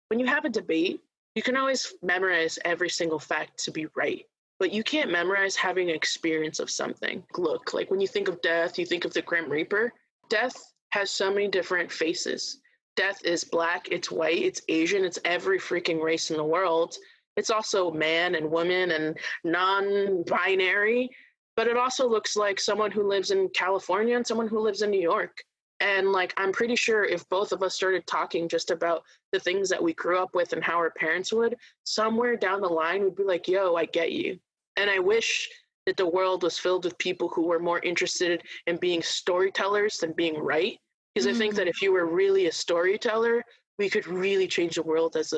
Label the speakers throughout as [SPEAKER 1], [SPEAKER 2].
[SPEAKER 1] when you have a debate, you can always memorize every single fact to be right. But you can't memorize having an experience of something. Look, like when you think of death, you think of the Grim Reaper. Death has so many different faces. Death is black, it's white, it's Asian, it's every freaking race in the world. It's also man and woman and non-binary, but it also looks like someone who lives in California and someone who lives in New York. And like, I'm pretty sure if both of us started talking just about the things that we grew up with and how our parents would, somewhere down the line we'd be like, yo, I get you. And I wish that the world was filled with people who were more interested in being storytellers than being right. Because I think that if you were really a storyteller, we could really change the world as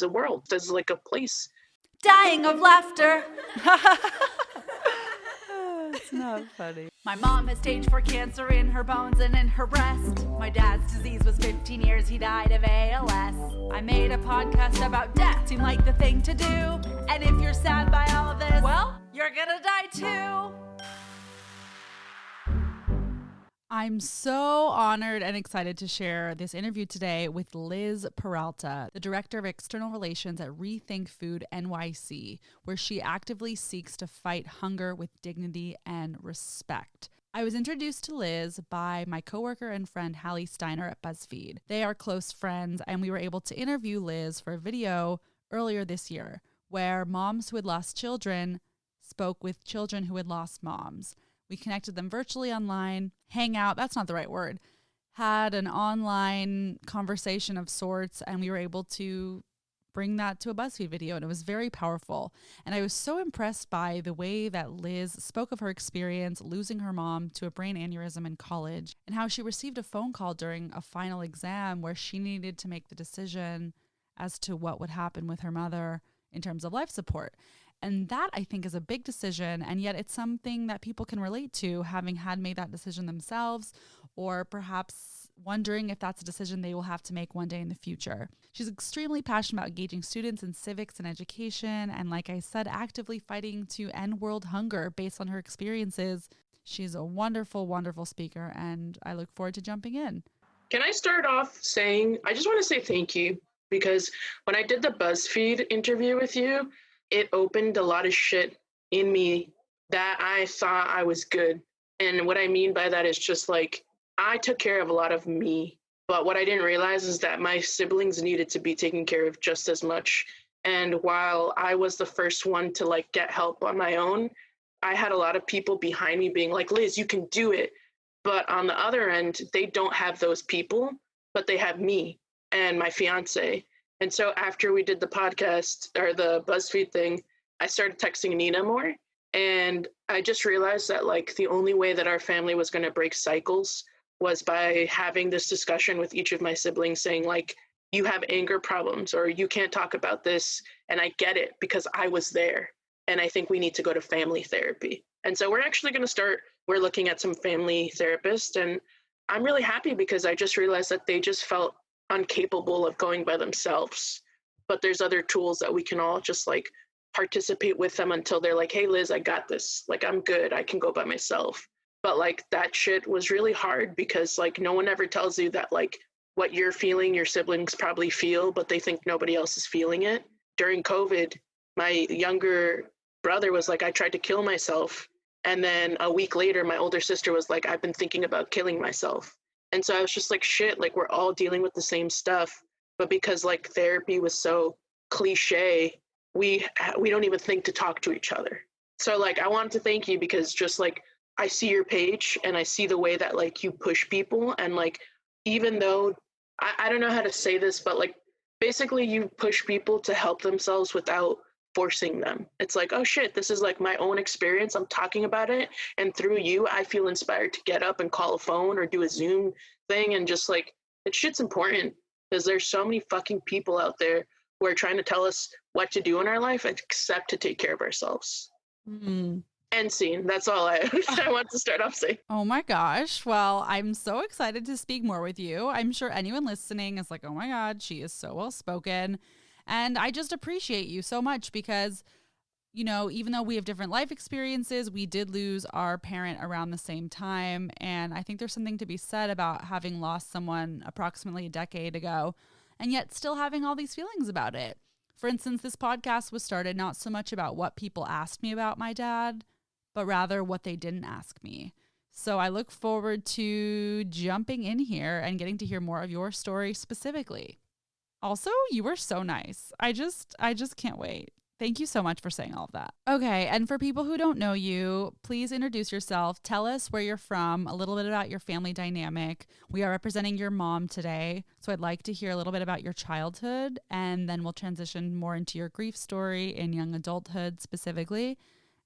[SPEAKER 1] a world, as like a place.
[SPEAKER 2] Dying of laughter.
[SPEAKER 3] It's not funny.
[SPEAKER 2] My mom has stage 4 cancer in her bones and in her breast. My dad's disease was 15 years, he died of ALS. I made a podcast about death, seemed like the thing to do. And if you're sad by all this, well, you're gonna die too.
[SPEAKER 3] I'm so honored and excited to share this interview today with Liz Peralta, the Director of External Relations at Rethink Food NYC, where she actively seeks to fight hunger with dignity and respect. I was introduced to Liz by my coworker and friend Hallie Steiner at BuzzFeed. They are close friends, and we were able to interview Liz for a video earlier this year, where moms who had lost children spoke with children who had lost moms. We connected them virtually online, hangout, that's not the right word, had an online conversation of sorts, and we were able to bring that to a BuzzFeed video, and it was very powerful. And I was so impressed by the way that Liz spoke of her experience losing her mom to a brain aneurysm in college, and how she received a phone call during a final exam where she needed to make the decision as to what would happen with her mother in terms of life support. And that, I think, is a big decision, and yet it's something that people can relate to, having had made that decision themselves, or perhaps wondering if that's a decision they will have to make one day in the future. She's extremely passionate about engaging students in civics and education, and like I said, actively fighting to end world hunger based on her experiences. She's a wonderful, wonderful speaker, and I look forward to jumping in.
[SPEAKER 1] Can I start off saying, I just want to say thank you, because when I did the BuzzFeed interview with you, it opened a lot of shit in me that I thought I was good. And what I mean by that is just like, I took care of a lot of me, but what I didn't realize is that my siblings needed to be taken care of just as much. And while I was the first one to like get help on my own, I had a lot of people behind me being like, Liz, you can do it. But on the other end, they don't have those people, but they have me and my fiance. And so after we did the podcast or the BuzzFeed thing, I started texting Nina more. And I just realized that like the only way that our family was going to break cycles was by having this discussion with each of my siblings saying like, you have anger problems or you can't talk about this. And I get it because I was there. And I think we need to go to family therapy. And so we're actually going to we're looking at some family therapists. And I'm really happy because I just realized that they just felt incapable of going by themselves, but there's other tools that we can all just like participate with them until they're like, hey Liz, I got this, like I'm good, I can go by myself. But like that shit was really hard because like no one ever tells you that like what you're feeling your siblings probably feel, but they think nobody else is feeling it. During COVID, my younger brother was like, I tried to kill myself, and then a week later my older sister was like, I've been thinking about killing myself. And so I was just like, shit, like we're all dealing with the same stuff. But because like therapy was so cliche, we don't even think to talk to each other. So like, I wanted to thank you because just like, I see your page and I see the way that like you push people. And like, even though I don't know how to say this, but like basically you push people to help themselves without forcing them. It's like, oh shit, this is like my own experience. I'm talking about it. And through you, I feel inspired to get up and call a phone or do a Zoom thing. And just like, that shit's important because there's so many fucking people out there who are trying to tell us what to do in our life except to take care of ourselves. End scene. That's all I want to start off saying.
[SPEAKER 3] Oh my gosh. Well, I'm so excited to speak more with you. I'm sure anyone listening is like, oh my God, she is so well spoken. And I just appreciate you so much because, you know, even though we have different life experiences, we did lose our parent around the same time. And I think there's something to be said about having lost someone approximately a decade ago and yet still having all these feelings about it. For instance, this podcast was started not so much about what people asked me about my dad, but rather what they didn't ask me. So I look forward to jumping in here and getting to hear more of your story specifically. Also, you were so nice. I just can't wait. Thank you so much for saying all of that. Okay, and for people who don't know you, please introduce yourself. Tell us where you're from, a little bit about your family dynamic. We are representing your mom today, so I'd like to hear a little bit about your childhood, and then we'll transition more into your grief story in young adulthood specifically.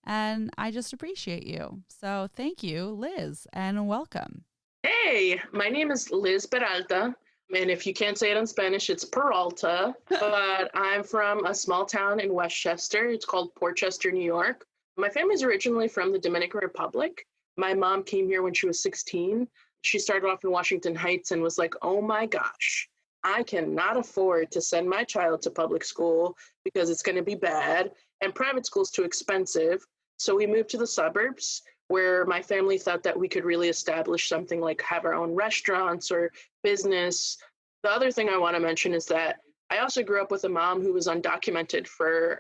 [SPEAKER 3] And I just appreciate you. So thank you, Liz, and welcome.
[SPEAKER 1] Hey, my name is Liz Peralta. And if you can't say it in Spanish, it's Peralta. But I'm from a small town in Westchester. It's called Portchester, New York. My family's originally from the Dominican Republic. My mom came here when she was 16. She started off in Washington Heights and was like, oh my gosh, I cannot afford to send my child to public school because it's going to be bad. And private school's too expensive. So we moved to the suburbs, where my family thought that we could really establish something like have our own restaurants or business. The other thing I want to mention is that I also grew up with a mom who was undocumented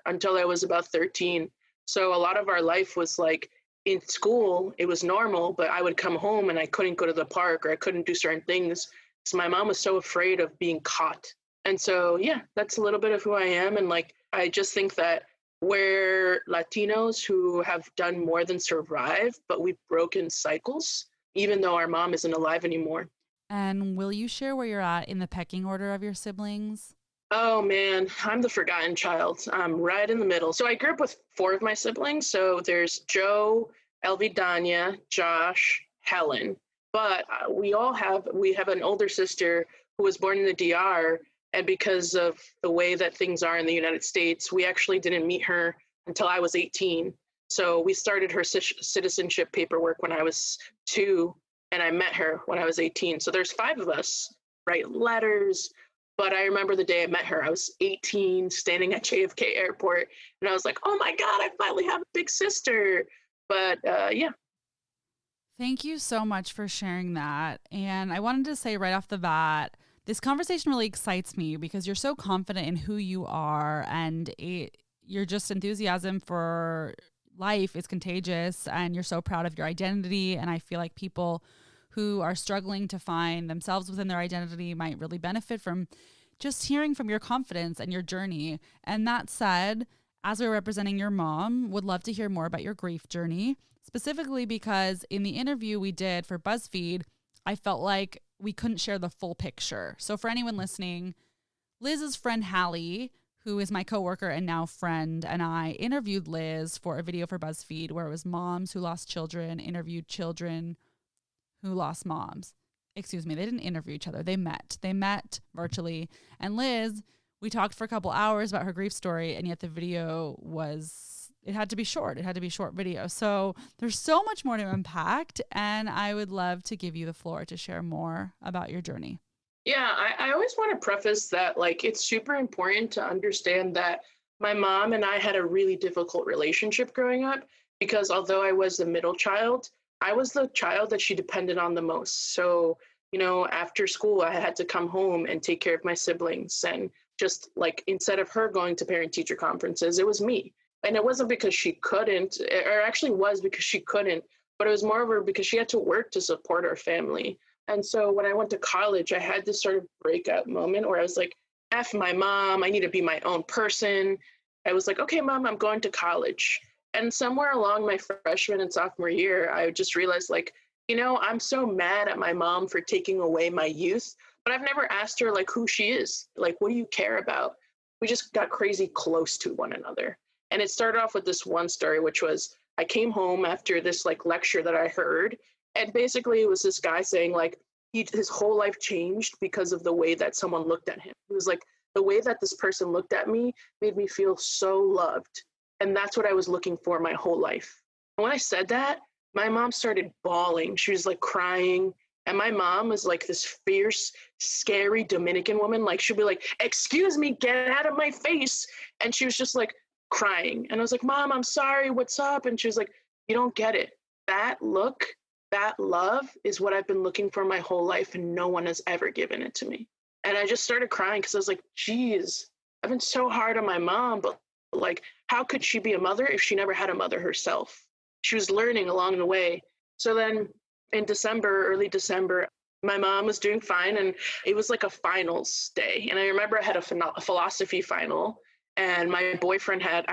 [SPEAKER 1] until I was about 13. So a lot of our life was like in school, it was normal, but I would come home and I couldn't go to the park or I couldn't do certain things. So my mom was so afraid of being caught. And so, yeah, that's a little bit of who I am. And like, I just think that we're Latinos who have done more than survive, but we've broken cycles, even though our mom isn't alive anymore.
[SPEAKER 3] And will you share where you're at in the pecking order of your siblings?
[SPEAKER 1] Oh man, I'm the forgotten child. I'm right in the middle. So I grew up with 4 of my siblings. So there's Joe, Elvidania, Josh, Helen. But we have an older sister who was born in the DR. And because of the way that things are in the United States, we actually didn't meet her until I was 18. So we started her citizenship paperwork when I was 2, and I met her when I was 18. So there's 5 of us, write letters. But I remember the day I met her, I was 18, standing at JFK Airport, and I was like, oh my God, I finally have a big sister. But yeah.
[SPEAKER 3] Thank you so much for sharing that. And I wanted to say right off the bat, this conversation really excites me because you're so confident in who you are, and your just enthusiasm for life is contagious, and you're so proud of your identity. And I feel like people who are struggling to find themselves within their identity might really benefit from just hearing from your confidence and your journey. And that said, as we're representing your mom, would love to hear more about your grief journey, specifically because in the interview we did for BuzzFeed, I felt like we couldn't share the full picture. So for anyone listening, Liz's friend Hallie, who is my coworker and now friend, and I interviewed Liz for a video for BuzzFeed where it was moms who lost children, interviewed children who lost moms. Excuse me, they didn't interview each other. They met virtually. And Liz, we talked for a couple hours about her grief story, and yet the video it had to be short. It had to be a short video. So there's so much more to unpack, and I would love to give you the floor to share more about your journey.
[SPEAKER 1] Yeah, I always want to preface that, like, it's super important to understand that my mom and I had a really difficult relationship growing up because although I was the middle child, I was the child that she depended on the most. So, after school, I had to come home and take care of my siblings. And just like, instead of her going to parent-teacher conferences, it was me. And it wasn't because she couldn't, or actually was because she couldn't, but it was more because she had to work to support our family. And so when I went to college, I had this sort of breakout moment where I was like, F my mom, I need to be my own person. I was like, okay, mom, I'm going to college. And somewhere along my freshman and sophomore year, I just realized like, I'm so mad at my mom for taking away my youth, but I've never asked her like who she is. Like, what do you care about? We just got crazy close to one another. And it started off with this one story, which was I came home after this like lecture that I heard. And basically it was this guy saying like his whole life changed because of the way that someone looked at him. It was like the way that this person looked at me made me feel so loved. And that's what I was looking for my whole life. And when I said that, my mom started bawling. She was like crying. And my mom was like this fierce, scary Dominican woman. Like she'd be like, excuse me, get out of my face. And she was just like, crying. And I was like, Mom, I'm sorry, what's up? And she was like, you don't get it. That look, that love is what I've been looking for my whole life, and no one has ever given it to me. And I just started crying because I was like, geez, I've been so hard on my mom, but like, how could she be a mother if she never had a mother herself? She was learning along the way. So then in December, early December, my mom was doing fine, and it was like a finals day. And I remember I had a philosophy final, and my boyfriend had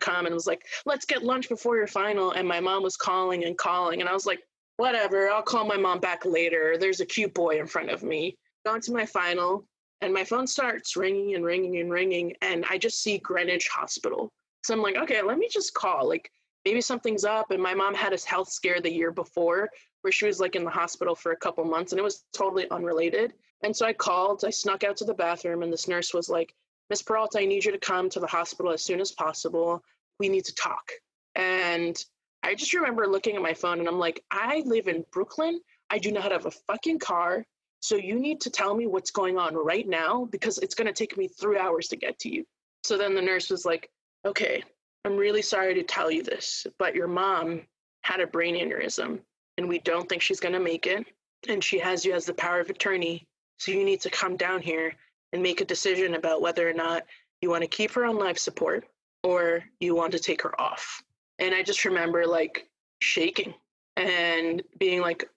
[SPEAKER 1] come and was like, let's get lunch before your final. And my mom was calling and calling. And I was like, whatever, I'll call my mom back later. There's a cute boy in front of me. Gone to my final, and my phone starts ringing and ringing and ringing. And I just see Greenwich Hospital. So I'm like, okay, let me just call. Like, maybe something's up. And my mom had a health scare the year before where she was like in the hospital for a couple months, and it was totally unrelated. And so I called, I snuck out to the bathroom, and this nurse was like, Miss Peralta, I need you to come to the hospital as soon as possible. We need to talk. And I just remember looking at my phone, and I'm like, I live in Brooklyn. I do not have a fucking car. So you need to tell me what's going on right now, because it's going to take me 3 hours to get to you. So then the nurse was like, okay, I'm really sorry to tell you this, but your mom had a brain aneurysm, and we don't think she's going to make it. And she has you as the power of attorney. So you need to come down here and make a decision about whether or not you want to keep her on life support or you want to take her off. And I just remember like shaking and being like,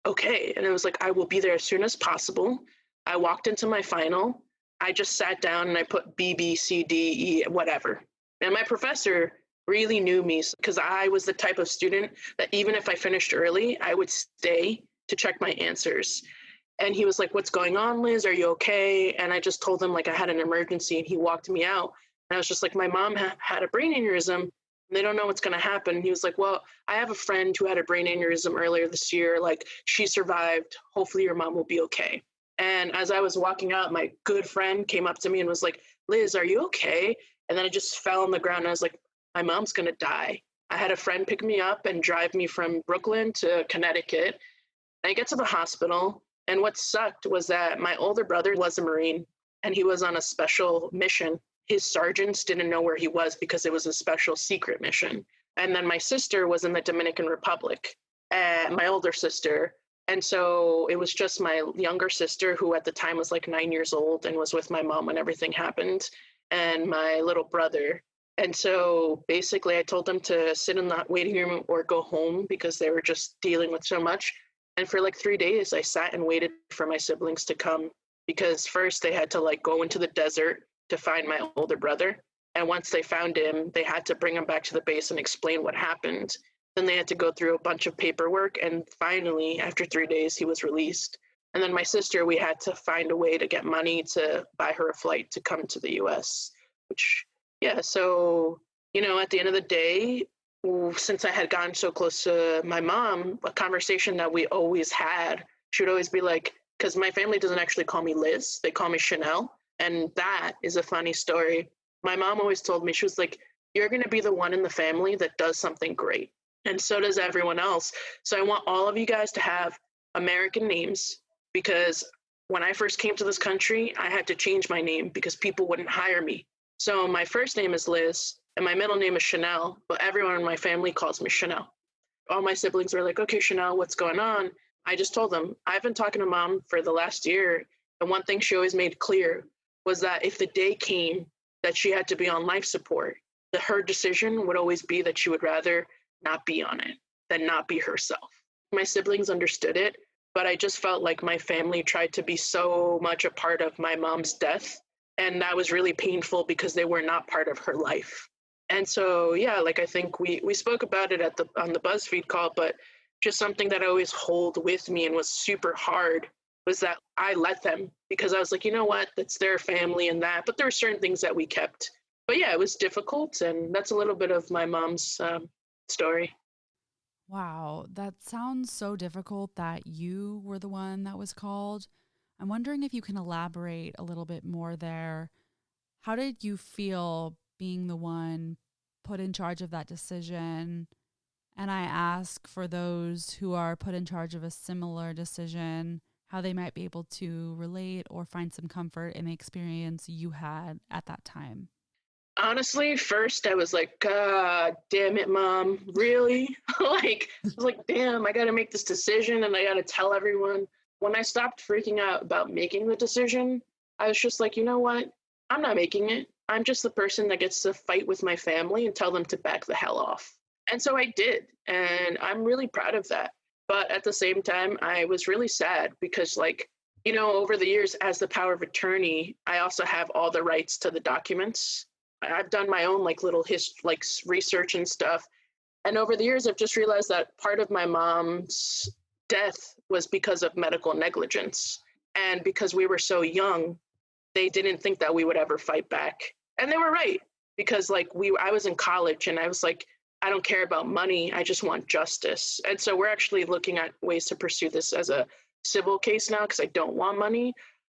[SPEAKER 1] okay. And it was like, I will be there as soon as possible. I walked into my final. I just sat down and I put B, B, C, D, E, whatever. And my professor really knew me because I was the type of student that even if I finished early, I would stay to check my answers. And he was like, what's going on, Liz? Are you okay? And I just told him like I had an emergency, and he walked me out. And I was just like, my mom had a brain aneurysm, and they don't know what's going to happen. And he was like, well, I have a friend who had a brain aneurysm earlier this year. Like, she survived. Hopefully your mom will be okay. And as I was walking out, my good friend came up to me and was like, Liz, are you okay? And then I just fell on the ground, and I was like, my mom's going to die. I had a friend pick me up and drive me from Brooklyn to Connecticut. I get to the hospital. And what sucked was that my older brother was a Marine, and he was on a special mission. His sergeants didn't know where he was because it was a special secret mission. And then my sister was in the Dominican Republic, my older sister. And so it was just my younger sister, who at the time was like 9 years old and was with my mom when everything happened, and my little brother. And so basically I told them to sit in the waiting room or go home because they were just dealing with so much. And for like 3 days, I sat and waited for my siblings to come, because first they had to like go into the desert to find my older brother. And once they found him, they had to bring him back to the base and explain what happened. Then they had to go through a bunch of paperwork. And finally, after 3 days, he was released. And then my sister, we had to find a way to get money to buy her a flight to come to the US, which, yeah. So, you know, at the end of the day, since I had gotten so close to my mom, a conversation that we always had, she would always be like, because my family doesn't actually call me Liz, they call me Chanel. And that is a funny story. My mom always told me, she was like, you're going to be the one in the family that does something great. And so does everyone else. So I want all of you guys to have American names, because when I first came to this country, I had to change my name because people wouldn't hire me. So my first name is Liz, and my middle name is Chanel, but everyone in my family calls me Chanel. All my siblings were like, okay, Chanel, what's going on? I just told them, I've been talking to mom for the last year, and one thing she always made clear was that if the day came that she had to be on life support, that her decision would always be that she would rather not be on it than not be herself. My siblings understood it, but I just felt like my family tried to be so much a part of my mom's death, and that was really painful because they were not part of her life. And so, yeah, like I think we spoke about it on the BuzzFeed call, but just something that I always hold with me and was super hard was that I let them, because I was like, you know what, that's their family and that, but there were certain things that we kept. But yeah, it was difficult, and that's a little bit of my mom's story.
[SPEAKER 3] Wow, that sounds so difficult that you were the one that was called. I'm wondering if you can elaborate a little bit more there. How did you feel being the one put in charge of that decision? And I ask for those who are put in charge of a similar decision, how they might be able to relate or find some comfort in the experience you had at that time.
[SPEAKER 1] Honestly, first I was like, God damn it, Mom, really? I was like, damn, I got to make this decision and I got to tell everyone. When I stopped freaking out about making the decision, I was just like, you know what? I'm not making it. I'm just the person that gets to fight with my family and tell them to back the hell off. And so I did. And I'm really proud of that. But at the same time, I was really sad because, like, you know, over the years, as the power of attorney, I also have all the rights to the documents. I've done my own like little research and stuff. And over the years, I've just realized that part of my mom's death was because of medical negligence. And because we were so young, they didn't think that we would ever fight back. And they were right, because like I was in college and I was like, I don't care about money. I just want justice. And so we're actually looking at ways to pursue this as a civil case now because I don't want money.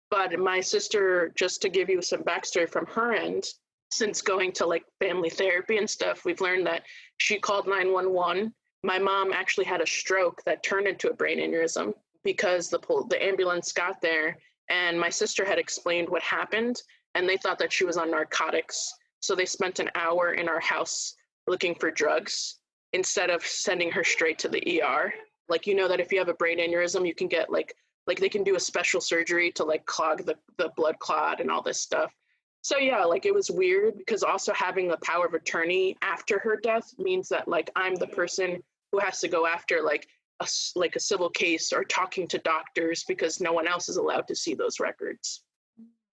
[SPEAKER 1] But my sister, just to give you some backstory from her end, since going to like family therapy and stuff, we've learned that she called 911. My mom actually had a stroke that turned into a brain aneurysm because the ambulance got there and my sister had explained what happened and they thought that she was on narcotics. So they spent an hour in our house looking for drugs instead of sending her straight to the ER. Like, you know that if you have a brain aneurysm, you can get like they can do a special surgery to like clog the blood clot and all this stuff. So yeah, like it was weird because also having the power of attorney after her death means that like I'm the person who has to go after like a civil case or talking to doctors because no one else is allowed to see those records.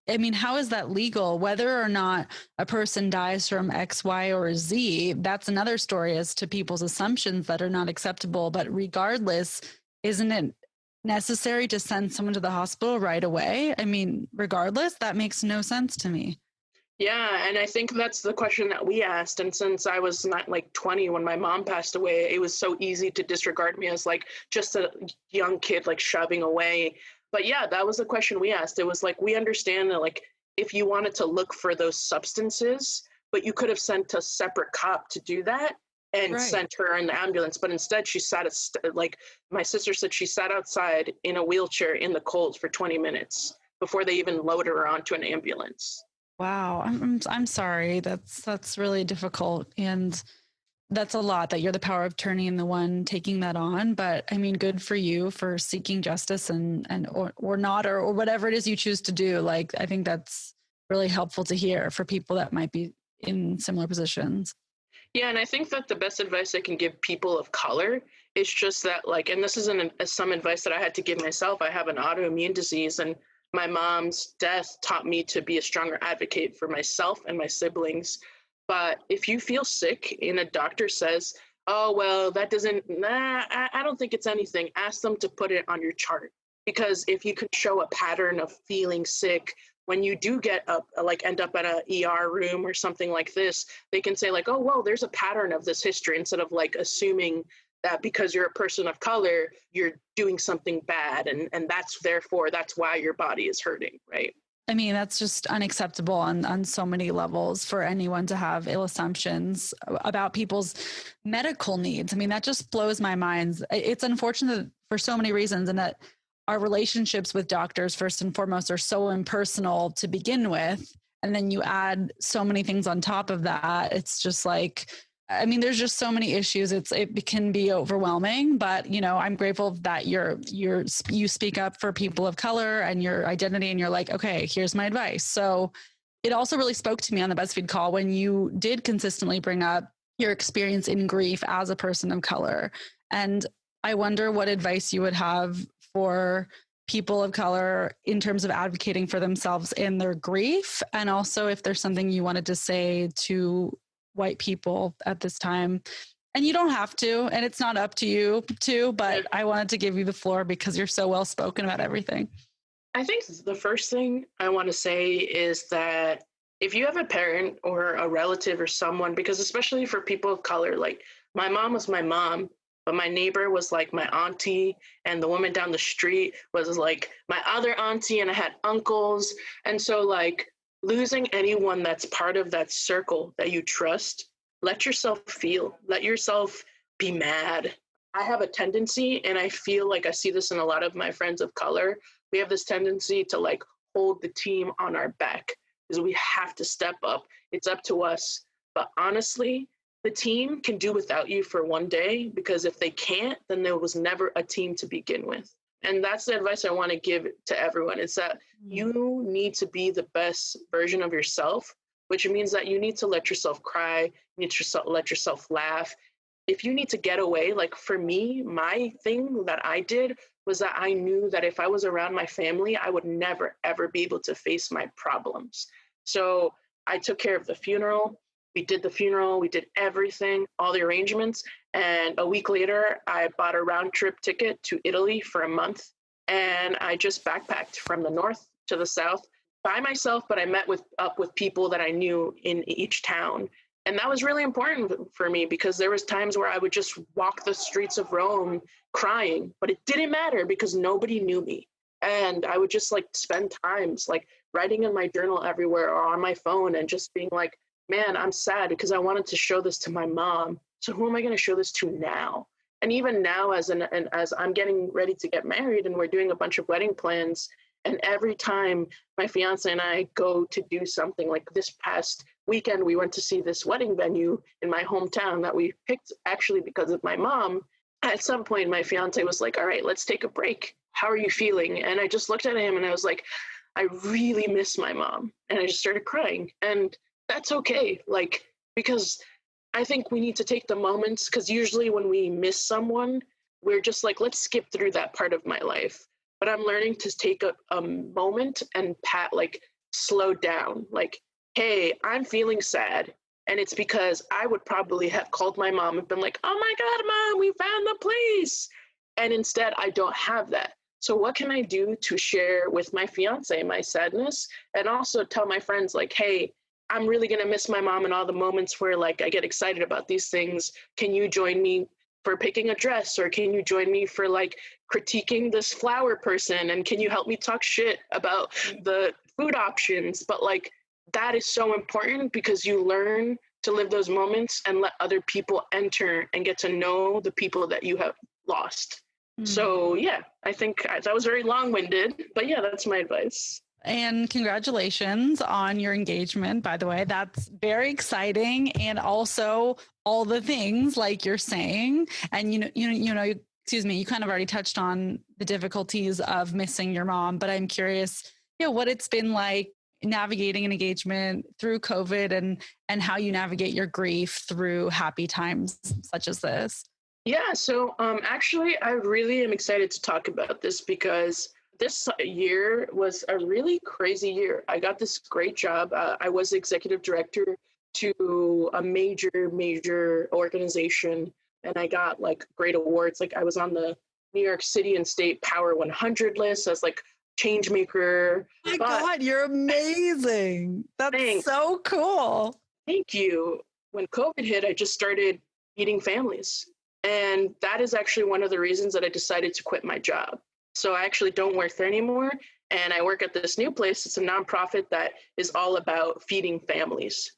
[SPEAKER 3] I mean, how is that legal? Whether or not a person dies from X, Y, or Z, that's another story as to people's assumptions that are not acceptable. But regardless, isn't it necessary to send someone to the hospital right away? I mean, regardless, that makes no sense to me.
[SPEAKER 1] Yeah, and I think that's the question that we asked. And since I was not like 20 when my mom passed away, it was so easy to disregard me as like just a young kid like shoving away. But yeah, that was the question we asked. It was like, we understand that like if you wanted to look for those substances, but you could have sent a separate cop to do that and sent her in the ambulance. But instead she sat like my sister said, she sat outside in a wheelchair in the cold for 20 minutes before they even loaded her onto an ambulance.
[SPEAKER 3] Wow. I'm sorry. That's really difficult. And that's a lot that you're the power of attorney and the one taking that on. But I mean, good for you for seeking justice or not, or whatever it is you choose to do. Like, I think that's really helpful to hear for people that might be in similar positions.
[SPEAKER 1] Yeah. And I think that the best advice I can give people of color is just that like, and this isn't some advice that I had to give myself. I have an autoimmune disease and my mom's death taught me to be a stronger advocate for myself and my siblings. But if you feel sick and a doctor says, oh, well, that doesn't, I don't think it's anything, ask them to put it on your chart. Because if you can show a pattern of feeling sick, when you do get up, like end up at an ER room or something like this, they can say like, oh, well, there's a pattern of this history instead of like assuming that because you're a person of color, you're doing something bad. And that's why your body is hurting, right?
[SPEAKER 3] I mean, that's just unacceptable on so many levels for anyone to have ill assumptions about people's medical needs. I mean, that just blows my mind. It's unfortunate for so many reasons, and that our relationships with doctors, first and foremost, are so impersonal to begin with. And then you add so many things on top of that. It's just like, I mean, there's just so many issues. It can be overwhelming, but you know, I'm grateful that you speak up for people of color and your identity, and you're like, okay, here's my advice. So it also really spoke to me on the BuzzFeed call when you did consistently bring up your experience in grief as a person of color. And I wonder what advice you would have for people of color in terms of advocating for themselves in their grief. And also if there's something you wanted to say to white people at this time. And you don't have to, and it's not up to you to, but I wanted to give you the floor because you're so well spoken about everything.
[SPEAKER 1] I think the first thing I want to say is that if you have a parent or a relative or someone, because especially for people of color, like my mom was my mom, but my neighbor was like my auntie, and the woman down the street was like my other auntie, and I had uncles. And so like losing anyone that's part of that circle that you trust, let yourself feel, let yourself be mad. I have a tendency, and I feel like I see this in a lot of my friends of color, we have this tendency to like hold the team on our back because we have to step up. It's up to us. But honestly, the team can do without you for one day, because if they can't, then there was never a team to begin with. And that's the advice I want to give to everyone. It's that you need to be the best version of yourself, which means that you need to let yourself cry, you need to let yourself laugh. If you need to get away, like for me, my thing that I did was that I knew that if I was around my family, I would never, ever be able to face my problems. So I took care of the funeral. We did the funeral, we did everything, all the arrangements. And a week later, I bought a round trip ticket to Italy for a month. And I just backpacked from the north to the south by myself, but I met up with people that I knew in each town. And that was really important for me because there was times where I would just walk the streets of Rome crying, but it didn't matter because nobody knew me. And I would just like spend times like writing in my journal everywhere or on my phone and just being like, man, I'm sad because I wanted to show this to my mom. So who am I going to show this to now? And even now, as I'm getting ready to get married and we're doing a bunch of wedding plans, and every time my fiance and I go to do something, like this past weekend, we went to see this wedding venue in my hometown that we picked actually because of my mom. At some point, my fiance was like, all right, let's take a break. How are you feeling? And I just looked at him and I was like, I really miss my mom. And I just started crying. And that's okay. Like, because I think we need to take the moments, because usually when we miss someone, we're just like, let's skip through that part of my life. But I'm learning to take a moment and slow down. Like, hey, I'm feeling sad. And it's because I would probably have called my mom and been like, oh my God, Mom, we found the place. And instead, I don't have that. So what can I do to share with my fiance my sadness and also tell my friends like, hey, I'm really going to miss my mom in all the moments where like I get excited about these things. Can you join me for picking a dress? Or can you join me for like critiquing this flower person? And can you help me talk shit about the food options? But like, that is so important because you learn to live those moments and let other people enter and get to know the people that you have lost. So yeah, I think that was very long-winded, but yeah, that's my advice.
[SPEAKER 3] And congratulations on your engagement, by the way. That's very exciting. And also all the things like you're saying, and you kind of already touched on the difficulties of missing your mom, but I'm curious, what it's been like navigating an engagement through COVID and how you navigate your grief through happy times such as this.
[SPEAKER 1] Yeah, so actually, I really am excited to talk about this because this year was a really crazy year. I got this great job. I was executive director to a major organization, and I got like great awards. Like I was on the New York City and State Power 100 list as like change maker.
[SPEAKER 3] Oh my God, you're amazing. That's thanks. So cool.
[SPEAKER 1] Thank you. When COVID hit, I just started feeding families. And that is actually one of the reasons that I decided to quit my job. So I actually don't work there anymore. And I work at this new place. It's a nonprofit that is all about feeding families.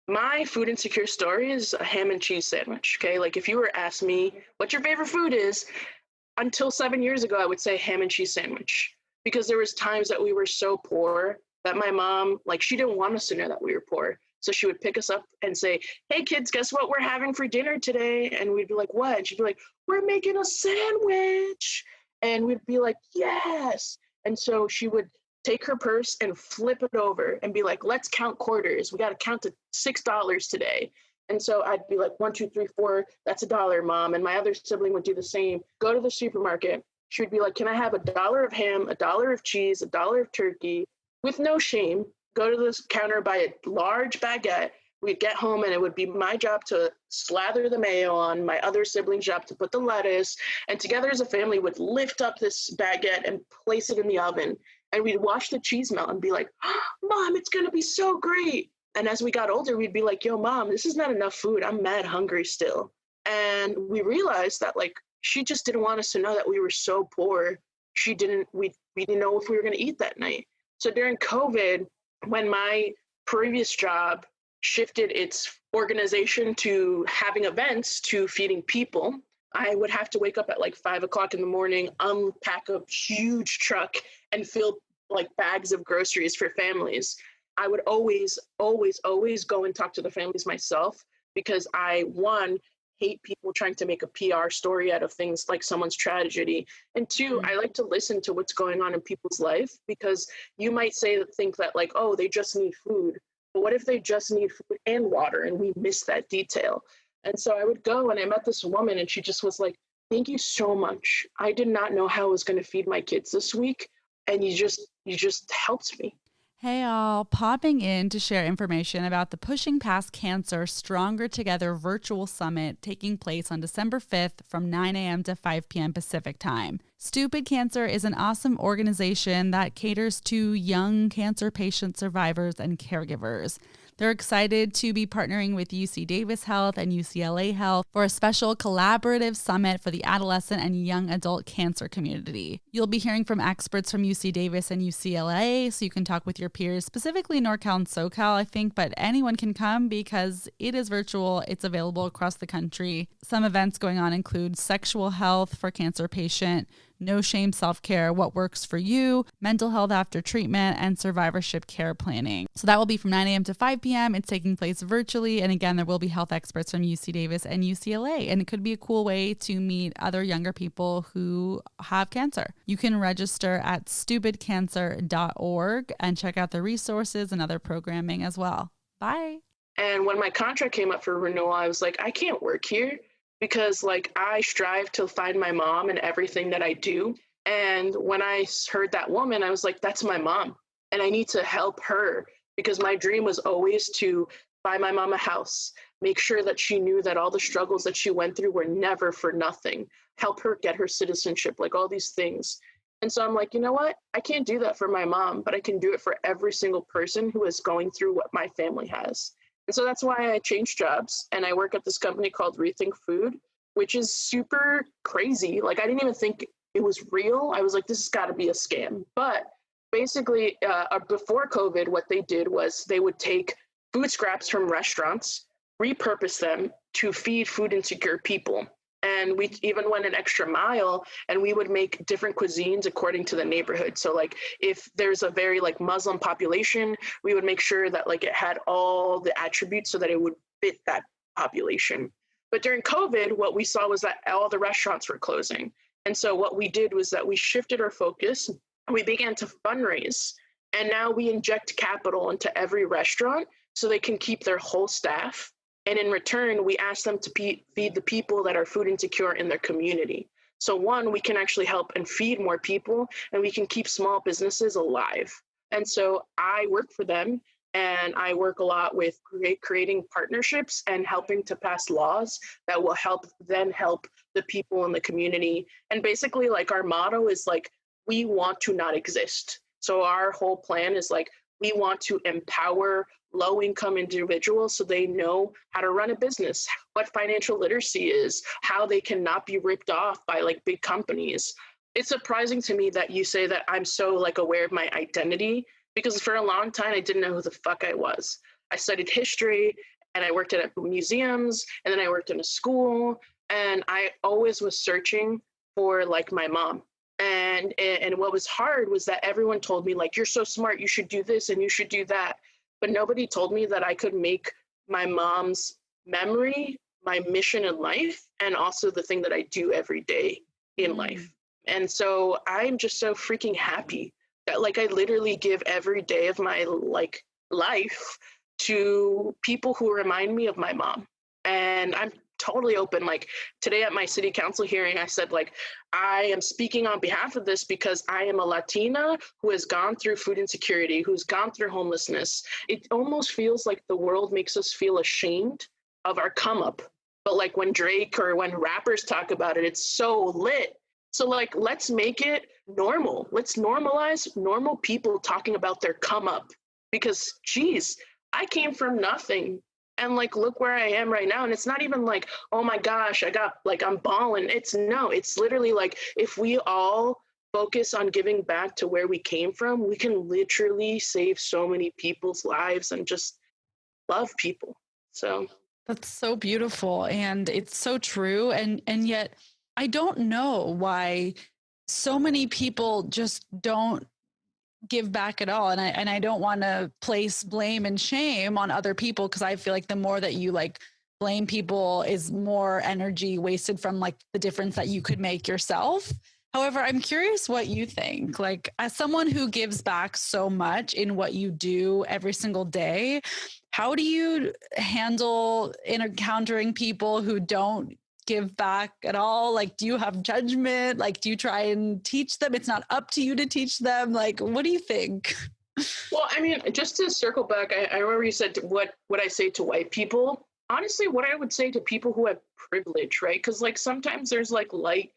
[SPEAKER 1] My food insecure story is a ham and cheese sandwich. Okay. Like if you were asked me what your favorite food is, until 7 years ago, I would say ham and cheese sandwich, because there was times that we were so poor that my mom, like she didn't want us to know that we were poor. So she would pick us up and say, hey kids, guess what we're having for dinner today? And we'd be like, what? And she'd be like, we're making a sandwich. And we'd be like, yes. And so she would take her purse and flip it over and be like, let's count quarters. We got to count to $6 today. And so I'd be like, 1, 2, 3, 4, that's $1, Mom. And my other sibling would do the same. Go to the supermarket. She would be like, can I have $1 of ham, $1 of cheese, $1 of turkey? With no shame, go to the counter, buy a large baguette. We'd get home and it would be my job to slather the mayo on, my other sibling's job to put the lettuce. And together as a family would lift up this baguette and place it in the oven. And we'd watch the cheese melt and be like, oh, Mom, it's going to be so great. And as we got older, we'd be like, yo, Mom, this is not enough food. I'm mad hungry still. And we realized that like, she just didn't want us to know that we were so poor. We didn't know if we were going to eat that night. So during COVID, when my previous job shifted its organization to having events to feeding people, I would have to wake up at like 5 o'clock in the morning, unpack a huge truck and fill like bags of groceries for families. I would always go and talk to the families myself because I, one, hate people trying to make a PR story out of things like someone's tragedy. And two, I like to listen to what's going on in people's life, because you might think that like, oh, they just need food. But what if they just need food and water and we miss that detail? And so I would go, and I met this woman, and she just was like, thank you so much. I did not know how I was going to feed my kids this week. And you just helped me.
[SPEAKER 3] Hey all, popping in to share information about the Pushing Past Cancer Stronger Together virtual summit taking place on December 5th from 9 a.m. to 5 p.m. Pacific time. Stupid Cancer is an awesome organization that caters to young cancer patient survivors and caregivers. They're excited to be partnering with UC Davis Health and UCLA Health for a special collaborative summit for the adolescent and young adult cancer community. You'll be hearing from experts from UC Davis and UCLA, so you can talk with your peers, specifically NorCal and SoCal, I think, but anyone can come because it is virtual. It's available across the country. Some events going on include sexual health for cancer patient, no shame self-care, what works for you, mental health after treatment, and survivorship care planning. So that will be from 9 a.m. to 5 p.m. It's taking place virtually. And again, there will be health experts from UC Davis and UCLA. And it could be a cool way to meet other younger people who have cancer. You can register at stupidcancer.org and check out the resources and other programming as well. Bye.
[SPEAKER 1] And when my contract came up for renewal, I was like, I can't work here, because like I strive to find my mom in everything that I do. And when I heard that woman, I was like, that's my mom, and I need to help her, because my dream was always to buy my mom a house, make sure that she knew that all the struggles that she went through were never for nothing, help her get her citizenship, like all these things. And so I'm like, you know what? I can't do that for my mom, but I can do it for every single person who is going through what my family has. And so that's why I changed jobs, and I work at this company called Rethink Food, which is super crazy. Like, I didn't even think it was real. I was like, this has got to be a scam. But basically, before COVID, what they did was they would take food scraps from restaurants, repurpose them to feed food insecure people. And we even went an extra mile, and we would make different cuisines according to the neighborhood. So like if there's a very like Muslim population, we would make sure that like it had all the attributes so that it would fit that population. But during COVID, what we saw was that all the restaurants were closing. And so what we did was that we shifted our focus. We began to fundraise, and now we inject capital into every restaurant so they can keep their whole staff. And in return, we ask them to feed the people that are food insecure in their community. So one, we can actually help and feed more people, and we can keep small businesses alive. And so I work for them, and I work a lot with creating partnerships and helping to pass laws that will help the people in the community. And basically, like, our motto is like, we want to not exist. So our whole plan is like, we want to empower low-income individuals so they know how to run a business, what financial literacy is, how they cannot be ripped off by like big companies. It's surprising to me that you say that I'm so like aware of my identity, because for a long time I didn't know who the fuck I was. I studied history, and I worked at museums, and then I worked in a school, and I always was searching for like my mom. And what was hard was that everyone told me like, you're so smart, you should do this and you should do that. But nobody told me that I could make my mom's memory my mission in life, and also the thing that I do every day in life. And so I'm just so freaking happy that like I literally give every day of my like life to people who remind me of my mom. And I'm totally open. Like today at my city council hearing, I said like, I am speaking on behalf of this because I am a Latina who has gone through food insecurity, who's gone through homelessness. It almost feels like the world makes us feel ashamed of our come up. But like when Drake or when rappers talk about it, it's so lit. So like, let's make it normal. Let's normalize normal people talking about their come up, because geez, I came from nothing. And like, look where I am right now. And it's not even like, oh my gosh, I'm balling. It's literally like, if we all focus on giving back to where we came from, we can literally save so many people's lives and just love people. So
[SPEAKER 3] that's so beautiful. And it's so true. And yet I don't know why so many people just don't give back at all. And I don't want to place blame and shame on other people, because I feel like the more that you like blame people is more energy wasted from like the difference that you could make yourself. However, I'm curious what you think. Like, as someone who gives back so much in what you do every single day, how do you handle encountering people who don't give back at all? Like, do you have judgment? Like, do you try and teach them? It's not up to you to teach them. Like, what do you think?
[SPEAKER 1] Well, I mean, just to circle back, I remember you said, what would I say to white people? Honestly, what I would say to people who have privilege, right? Because like sometimes there's like white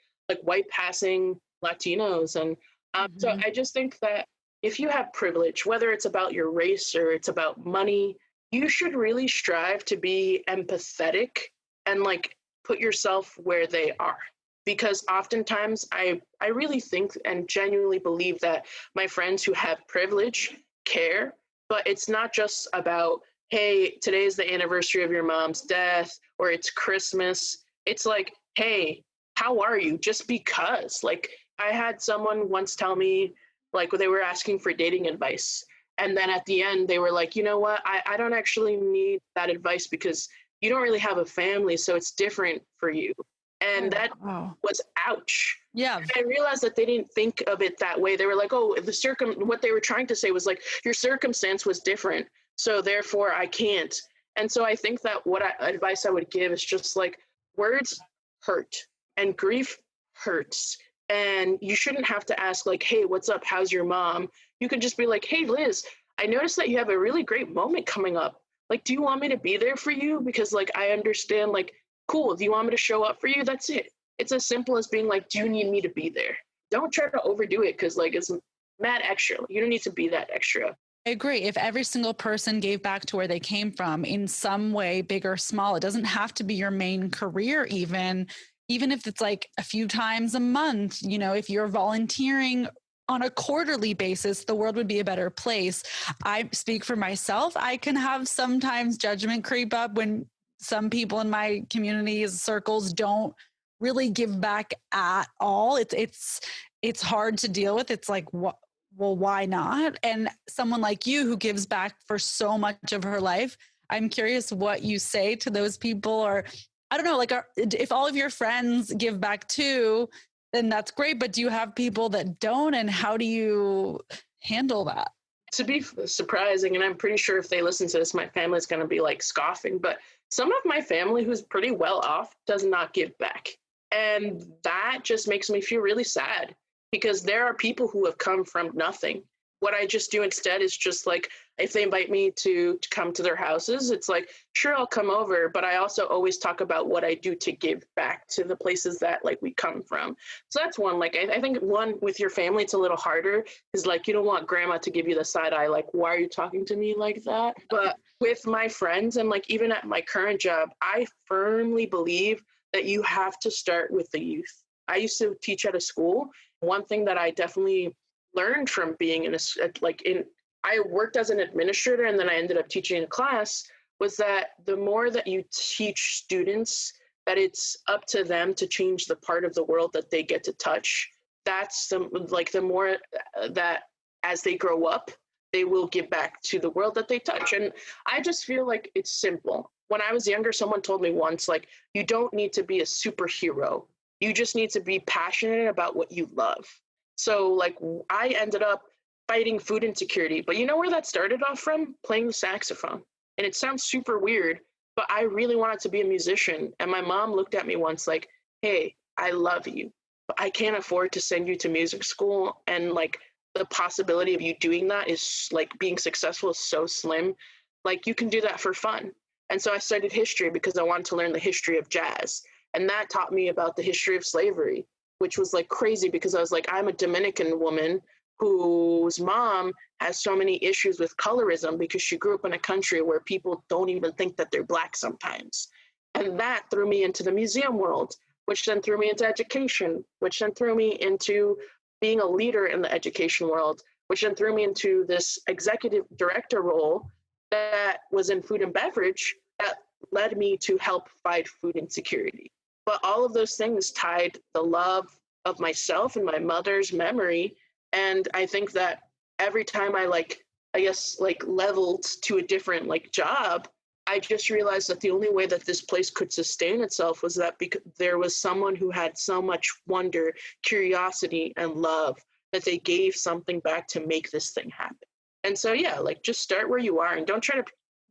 [SPEAKER 1] passing Latinos. And so I just think that if you have privilege, whether it's about your race or it's about money, you should really strive to be empathetic and like put yourself where they are. Because oftentimes I really think and genuinely believe that my friends who have privilege care, but it's not just about, hey, today's the anniversary of your mom's death, or it's Christmas. It's like, hey, how are you? Just because. Like, I had someone once tell me, like, they were asking for dating advice. And then at the end, they were like, you know what? I don't actually need that advice because you don't really have a family, so it's different for you. And that was ouch.
[SPEAKER 3] Yeah.
[SPEAKER 1] And I realized that they didn't think of it that way. They were like, oh, what they were trying to say was like, your circumstance was different, so therefore I can't. And so I think that advice I would give is just like, words hurt and grief hurts. And you shouldn't have to ask like, hey, what's up? How's your mom? You can just be like, hey, Liz, I noticed that you have a really great moment coming up. Like, do you want me to be there for you? Because like, I understand, like, cool. Do you want me to show up for you? That's it. It's as simple as being like, do you need me to be there? Don't try to overdo it because like it's mad extra. You don't need to be that extra.
[SPEAKER 3] I agree. If every single person gave back to where they came from in some way, big or small, it doesn't have to be your main career even if it's like a few times a month, you know, if you're volunteering on a quarterly basis, the world would be a better place. I speak for myself. I can have sometimes judgment creep up when some people in my community's circles don't really give back at all. It's hard to deal with. It's like, well, why not? And someone like you who gives back for so much of her life, I'm curious what you say to those people, or I don't know, like if all of your friends give back too, then that's great. But do you have people that don't? And how do you handle that?
[SPEAKER 1] To be surprising, and I'm pretty sure if they listen to this, my family's going to be like scoffing, but some of my family who's pretty well off does not give back. And that just makes me feel really sad because there are people who have come from nothing. What I just do instead is just like, if they invite me to come to their houses, it's like, sure, I'll come over. But I also always talk about what I do to give back to the places that like we come from. So that's one. Like, I think one with your family, it's a little harder because like, you don't want grandma to give you the side eye, like, why are you talking to me like that? But with my friends and like, even at my current job, I firmly believe that you have to start with the youth. I used to teach at a school. One thing that I definitely learned from being I worked as an administrator and then I ended up teaching a class, was that the more that you teach students that it's up to them to change the part of the world that they get to touch, that's the more that as they grow up, they will give back to the world that they touch. And I just feel like it's simple. When I was younger, someone told me once, like, you don't need to be a superhero. You just need to be passionate about what you love. So like I ended up fighting food insecurity, but you know where that started off from? Playing the saxophone. And it sounds super weird, but I really wanted to be a musician. And my mom looked at me once like, hey, I love you, but I can't afford to send you to music school. And like the possibility of you doing that is like being successful is so slim. Like you can do that for fun. And so I studied history because I wanted to learn the history of jazz. And that taught me about the history of slavery, which was like crazy because I was like, I'm a Dominican woman whose mom has so many issues with colorism because she grew up in a country where people don't even think that they're Black sometimes. And that threw me into the museum world, which then threw me into education, which then threw me into being a leader in the education world, which then threw me into this executive director role that was in food and beverage that led me to help fight food insecurity. But all of those things tied the love of myself and my mother's memory. And I think that every time I leveled to a different job, I just realized that the only way that this place could sustain itself was that because there was someone who had so much wonder, curiosity, and love that they gave something back to make this thing happen. And so, yeah, like just start where you are and don't try to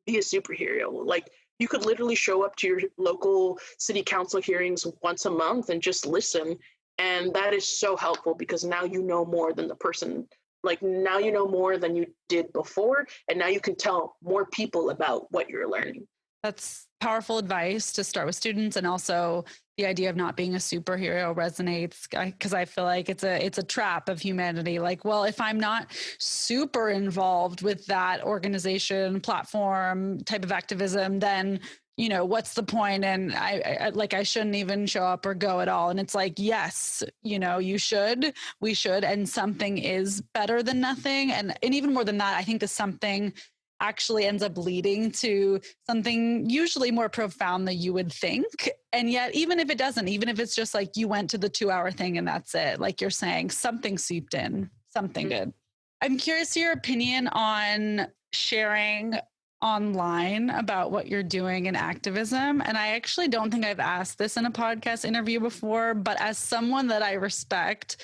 [SPEAKER 1] be a superhero. Like you could literally show up to your local city council hearings once a month and just listen. And that is so helpful because now you know more than the person, like now you know more than you did before. And now you can tell more people about what you're learning.
[SPEAKER 3] That's powerful advice to start with students. And also the idea of not being a superhero resonates because I feel like it's a trap of humanity. Like, well, if I'm not super involved with that organization, platform, type of activism, then, you know, what's the point? And I shouldn't even show up or go at all. And it's like, yes, you know, we should, and something is better than nothing. And even more than that, I think the something actually ends up leading to something usually more profound than you would think. And yet, even if it doesn't, even if it's just like you went to the 2-hour thing and that's it, like you're saying, something seeped in, something did. I'm curious your opinion on sharing online about what you're doing in activism. And I actually don't think I've asked this in a podcast interview before, but as someone that I respect,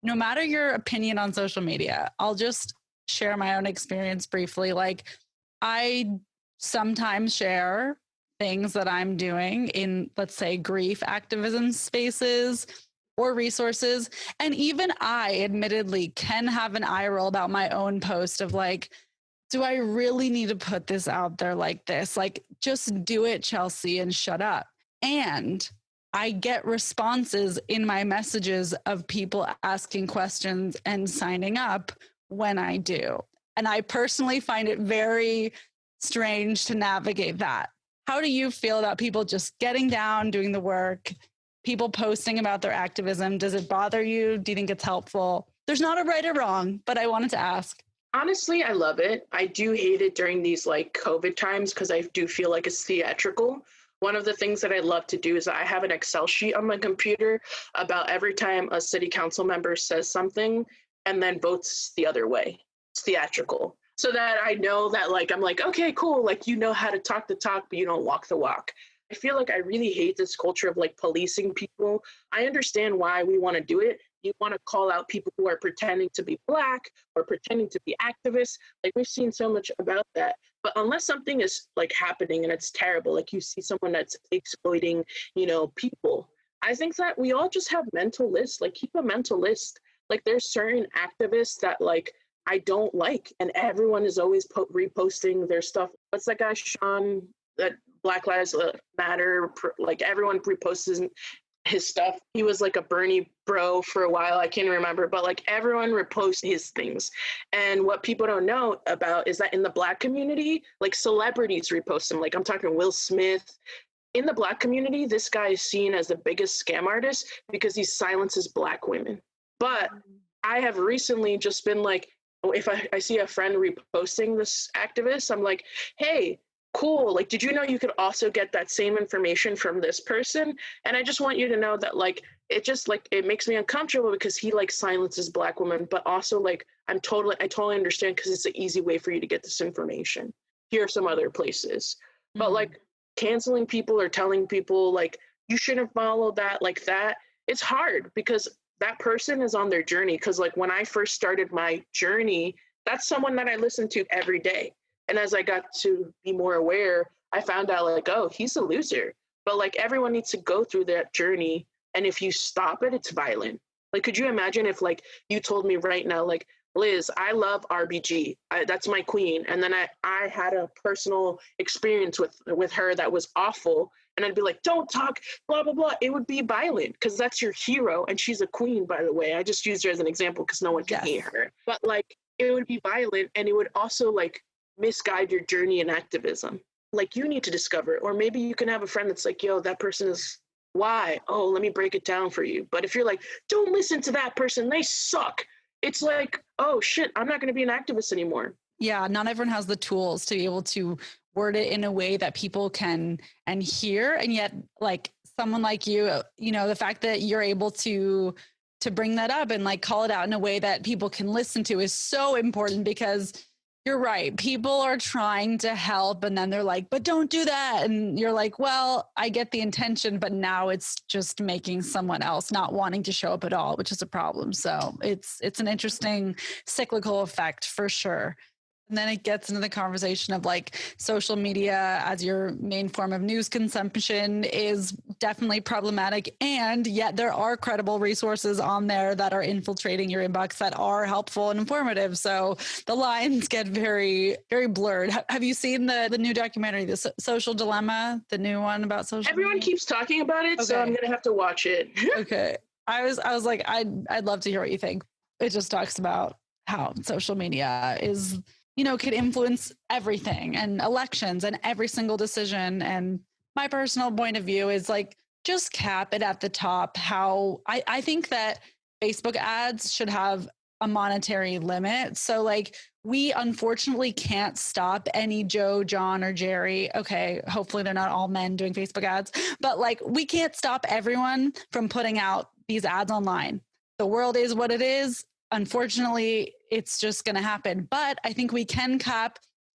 [SPEAKER 3] no matter your opinion on social media, I'll just share my own experience briefly. Like I sometimes share things that I'm doing in, let's say, grief activism spaces or resources. And even I admittedly can have an eye roll about my own post of like, do I really need to put this out there like this? Like, just do it, Chelsea, and shut up. And I get responses in my messages of people asking questions and signing up when I do. And I personally find it very strange to navigate that. How do you feel about people just getting down, doing the work, people posting about their activism? Does it bother you? Do you think it's helpful? There's not a right or wrong, but I wanted to ask.
[SPEAKER 1] Honestly, I love it. I do hate it during these like COVID times because I do feel like it's theatrical. One of the things that I love to do is I have an Excel sheet on my computer about every time a city council member says something and then votes the other way. It's theatrical. So that I know that like, I'm like, okay, cool. Like, you know how to talk the talk, but you don't walk the walk. I feel like I really hate this culture of like policing people. I understand why we want to do it. You want to call out people who are pretending to be Black or pretending to be activists. Like we've seen so much about that. But unless something is like happening and it's terrible, like you see someone that's exploiting, you know, people, I think that we all just have mental lists. Like keep a mental list. Like there's certain activists that like I don't like, and everyone is always reposting their stuff. What's that guy, Sean, that Black Lives Matter, like everyone reposts his stuff. He was like a Bernie bro for a while. I can't remember, but like everyone reposts his things. And what people don't know about is that in the Black community, like celebrities repost him. Like I'm talking Will Smith. In the Black community, this guy is seen as the biggest scam artist because he silences Black women. But I have recently just been like, if I see a friend reposting this activist, I'm like, hey, cool. Like, did you know you could also get that same information from this person? And I just want you to know that like, it just like, it makes me uncomfortable because he like silences Black women, but also like, I totally understand because it's an easy way for you to get this information. Here are some other places. Mm-hmm. But like canceling people or telling people like, you shouldn't follow that like that, it's hard because that person is on their journey. Because like when I first started my journey, that's someone that I listened to every day. And as I got to be more aware, I found out like, oh, he's a loser. But like everyone needs to go through that journey. And if you stop it, it's violent. Like, could you imagine if like you told me right now, like, Liz, I love RBG. That's my queen. And then I had a personal experience with her that was awful. And I'd be like, don't talk, blah, blah, blah. It would be violent because that's your hero. And she's a queen, by the way. I just used her as an example because no one can hear her. But like, it would be violent. And it would also like misguide your journey in activism. Like you need to discover it. Or maybe you can have a friend that's like, yo, that person is why? Oh, let me break it down for you. But if you're like, don't listen to that person, they suck. It's like, oh shit, I'm not going to be an activist anymore.
[SPEAKER 3] Yeah, not everyone has the tools to be able to word it in a way that people can and hear. And yet, like someone like you, you know, the fact that you're able to bring that up and like call it out in a way that people can listen to is so important because You're right. People are trying to help and then they're like, but don't do that. And you're like, well, I get the intention, but now it's just making someone else not wanting to show up at all, which is a problem. So it's an interesting cyclical effect for sure. And then it gets into the conversation of like social media as your main form of news consumption is definitely problematic. And yet there are credible resources on there that are infiltrating your inbox that are helpful and informative. So the lines get very, very blurred. Have you seen the new documentary, The Social Dilemma, the new one about social
[SPEAKER 1] Everyone
[SPEAKER 3] media?
[SPEAKER 1] keeps talking about it, so I'm going to have to watch it.
[SPEAKER 3] Okay. I was like, I'd love to hear what you think. It just talks about how social media is, could influence everything and elections and every single decision. And my personal point of view is like, just cap it at the top. How I think that Facebook ads should have a monetary limit. So like, we unfortunately can't stop any Joe, John, or Jerry. Okay, hopefully they're not all men doing Facebook ads, but like, we can't stop everyone from putting out these ads online. The world is what it is. Unfortunately, it's just going to happen. But I think we can cap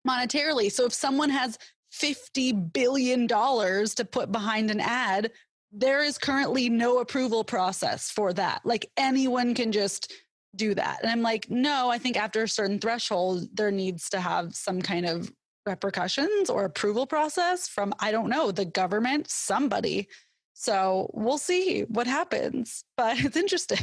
[SPEAKER 3] monetarily. So if someone has $50 billion to put behind an ad, there is currently no approval process for that. Like anyone can just do that. And I'm like, no, I think after a certain threshold, there needs to have some kind of repercussions or approval process from, I don't know, the government, somebody. So we'll see what happens, but it's interesting.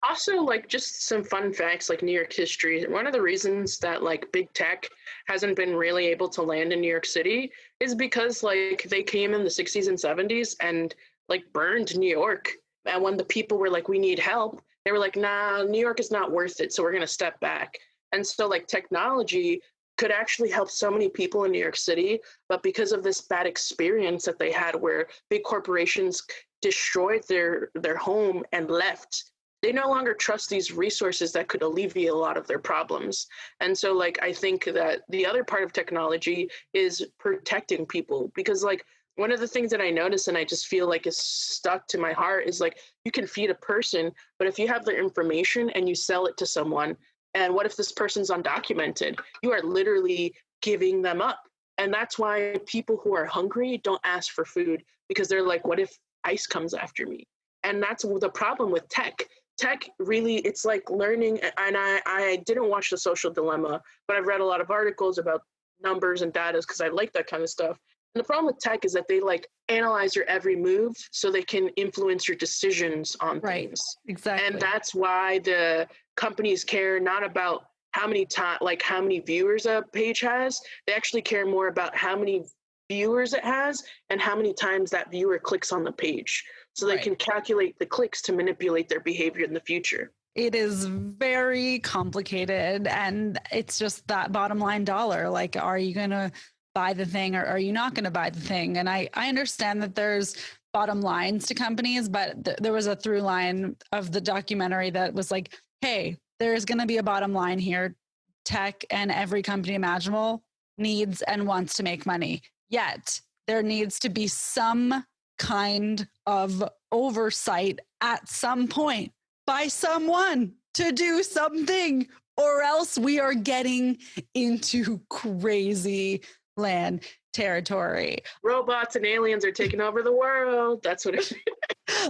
[SPEAKER 1] Also, like, just some fun facts, like New York history. One of the reasons that, like, big tech hasn't been really able to land in New York City is because, like, they came in the 60s and 70s and, like, burned New York. And when the people were like, we need help, they were like, nah, New York is not worth it, so we're going to step back. And so, like, technology could actually help so many people in New York City, but because of this bad experience that they had where big corporations destroyed their home and left, they no longer trust these resources that could alleviate a lot of their problems. And so, like, I think that the other part of technology is protecting people, because, like, one of the things that I notice and I just feel like is stuck to my heart is, like, you can feed a person, but if you have their information and you sell it to someone, and what if this person's undocumented? You are literally giving them up. And that's why people who are hungry don't ask for food, because they're like, what if ICE comes after me? And that's the problem with tech. Tech really, it's like learning, and I didn't watch The Social Dilemma, but I've read a lot of articles about numbers and data because I like that kind of stuff. And the problem with tech is that they like analyze your every move so they can influence your decisions on things.
[SPEAKER 3] Exactly.
[SPEAKER 1] And that's why the companies care not about how many how many viewers a page has. They actually care more about how many viewers it has and how many times that viewer clicks on the page. So they can calculate the clicks to manipulate their behavior in the future.
[SPEAKER 3] It is very complicated, and it's just that bottom line dollar. Like, are you going to buy the thing or are you not going to buy the thing? And I understand that there's bottom lines to companies, but there was a through line of the documentary that was like, hey, there's going to be a bottom line here. Tech and every company imaginable needs and wants to make money. Yet there needs to be some kind of oversight at some point by someone to do something, or else we are getting into crazy land territory.
[SPEAKER 1] Robots and aliens are taking over the world. That's what it is.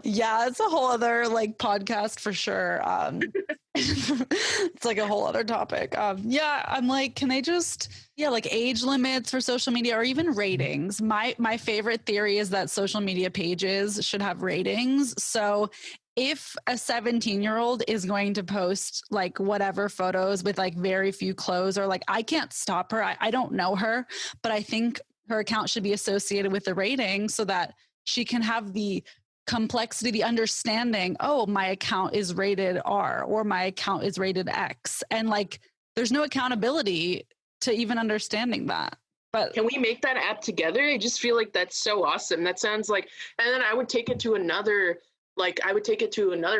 [SPEAKER 3] Yeah, it's a whole other like podcast for sure. It's like a whole other topic. Yeah, I'm like, can they just, like age limits for social media or even ratings? My favorite theory is that social media pages should have ratings. So if a 17-year-old is going to post like whatever photos with like very few clothes, or like, I can't stop her. I don't know her, but I think her account should be associated with the rating so that she can have the complexity, the understanding, oh, my account is rated R or my account is rated X. And like, there's no accountability to even understanding that. But
[SPEAKER 1] can we make that app together? I just feel like that's so awesome. That sounds like, and then I would take it to another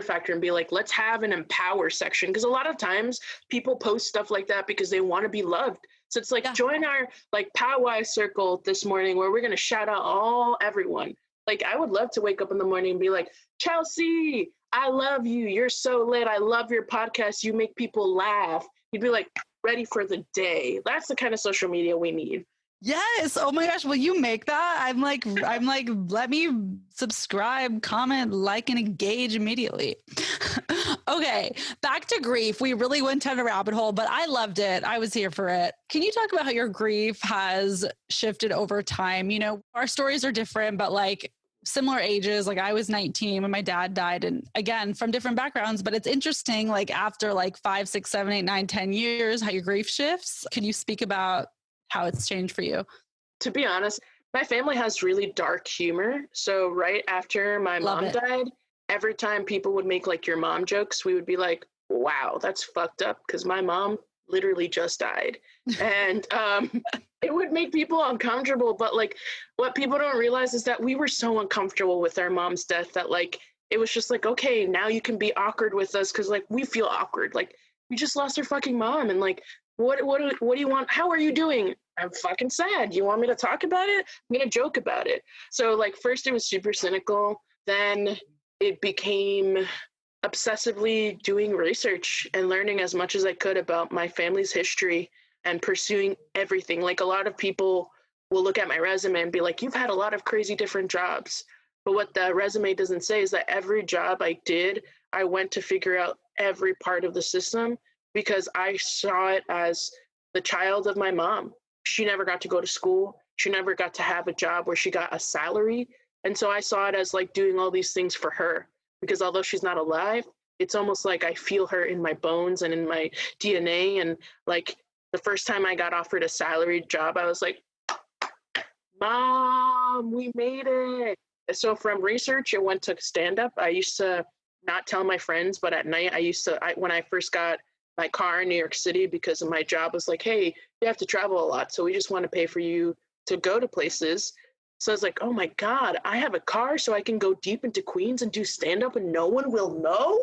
[SPEAKER 1] factor and be like, let's have an empower section. Because a lot of times people post stuff like that because they want to be loved. So it's like, join our like powwow circle this morning where we're going to shout out everyone. Like, I would love to wake up in the morning and be like, Chelsea, I love you. You're so lit. I love your podcast. You make people laugh. You'd be like, ready for the day. That's the kind of social media we need.
[SPEAKER 3] Yes. Oh my gosh. Will you make that? I'm like, let me subscribe, comment, like, and engage immediately. Okay. Back to grief. We really went down a rabbit hole, but I loved it. I was here for it. Can you talk about how your grief has shifted over time? You know, our stories are different, but like similar ages. Like I was 19 when my dad died, and again, from different backgrounds, but it's interesting, like after like 5, 6, 7, 8, 9, 10 years, how your grief shifts. Can you speak about how it's changed for you?
[SPEAKER 1] To be honest, my family has really dark humor. So right after my mom died, every time people would make like your mom jokes, we would be like, wow, that's fucked up, because my mom literally just died. And it would make people uncomfortable. But like what people don't realize is that we were so uncomfortable with our mom's death that like it was just like, okay, now you can be awkward with us because like we feel awkward. Like we just lost our fucking mom, and like what do you want? How are you doing? I'm fucking sad. You want me to talk about it? I'm going to joke about it. So like first it was super cynical. Then it became obsessively doing research and learning as much as I could about my family's history and pursuing everything. Like a lot of people will look at my resume and be like, you've had a lot of crazy different jobs. But what the resume doesn't say is that every job I did, I went to figure out every part of the system, because I saw it as the child of my mom. She never got to go to school. She never got to have a job where she got a salary. And so I saw it as like doing all these things for her, because although she's not alive, it's almost like I feel her in my bones and in my DNA. And like the first time I got offered a salaried job, I was like, Mom, we made it. So from research, it went to stand up. I used to not tell my friends, but at night when I first got my car in New York City, because of my job was like, hey, you have to travel a lot, so we just want to pay for you to go to places. So I was like, oh my God, I have a car so I can go deep into Queens and do stand-up and no one will know?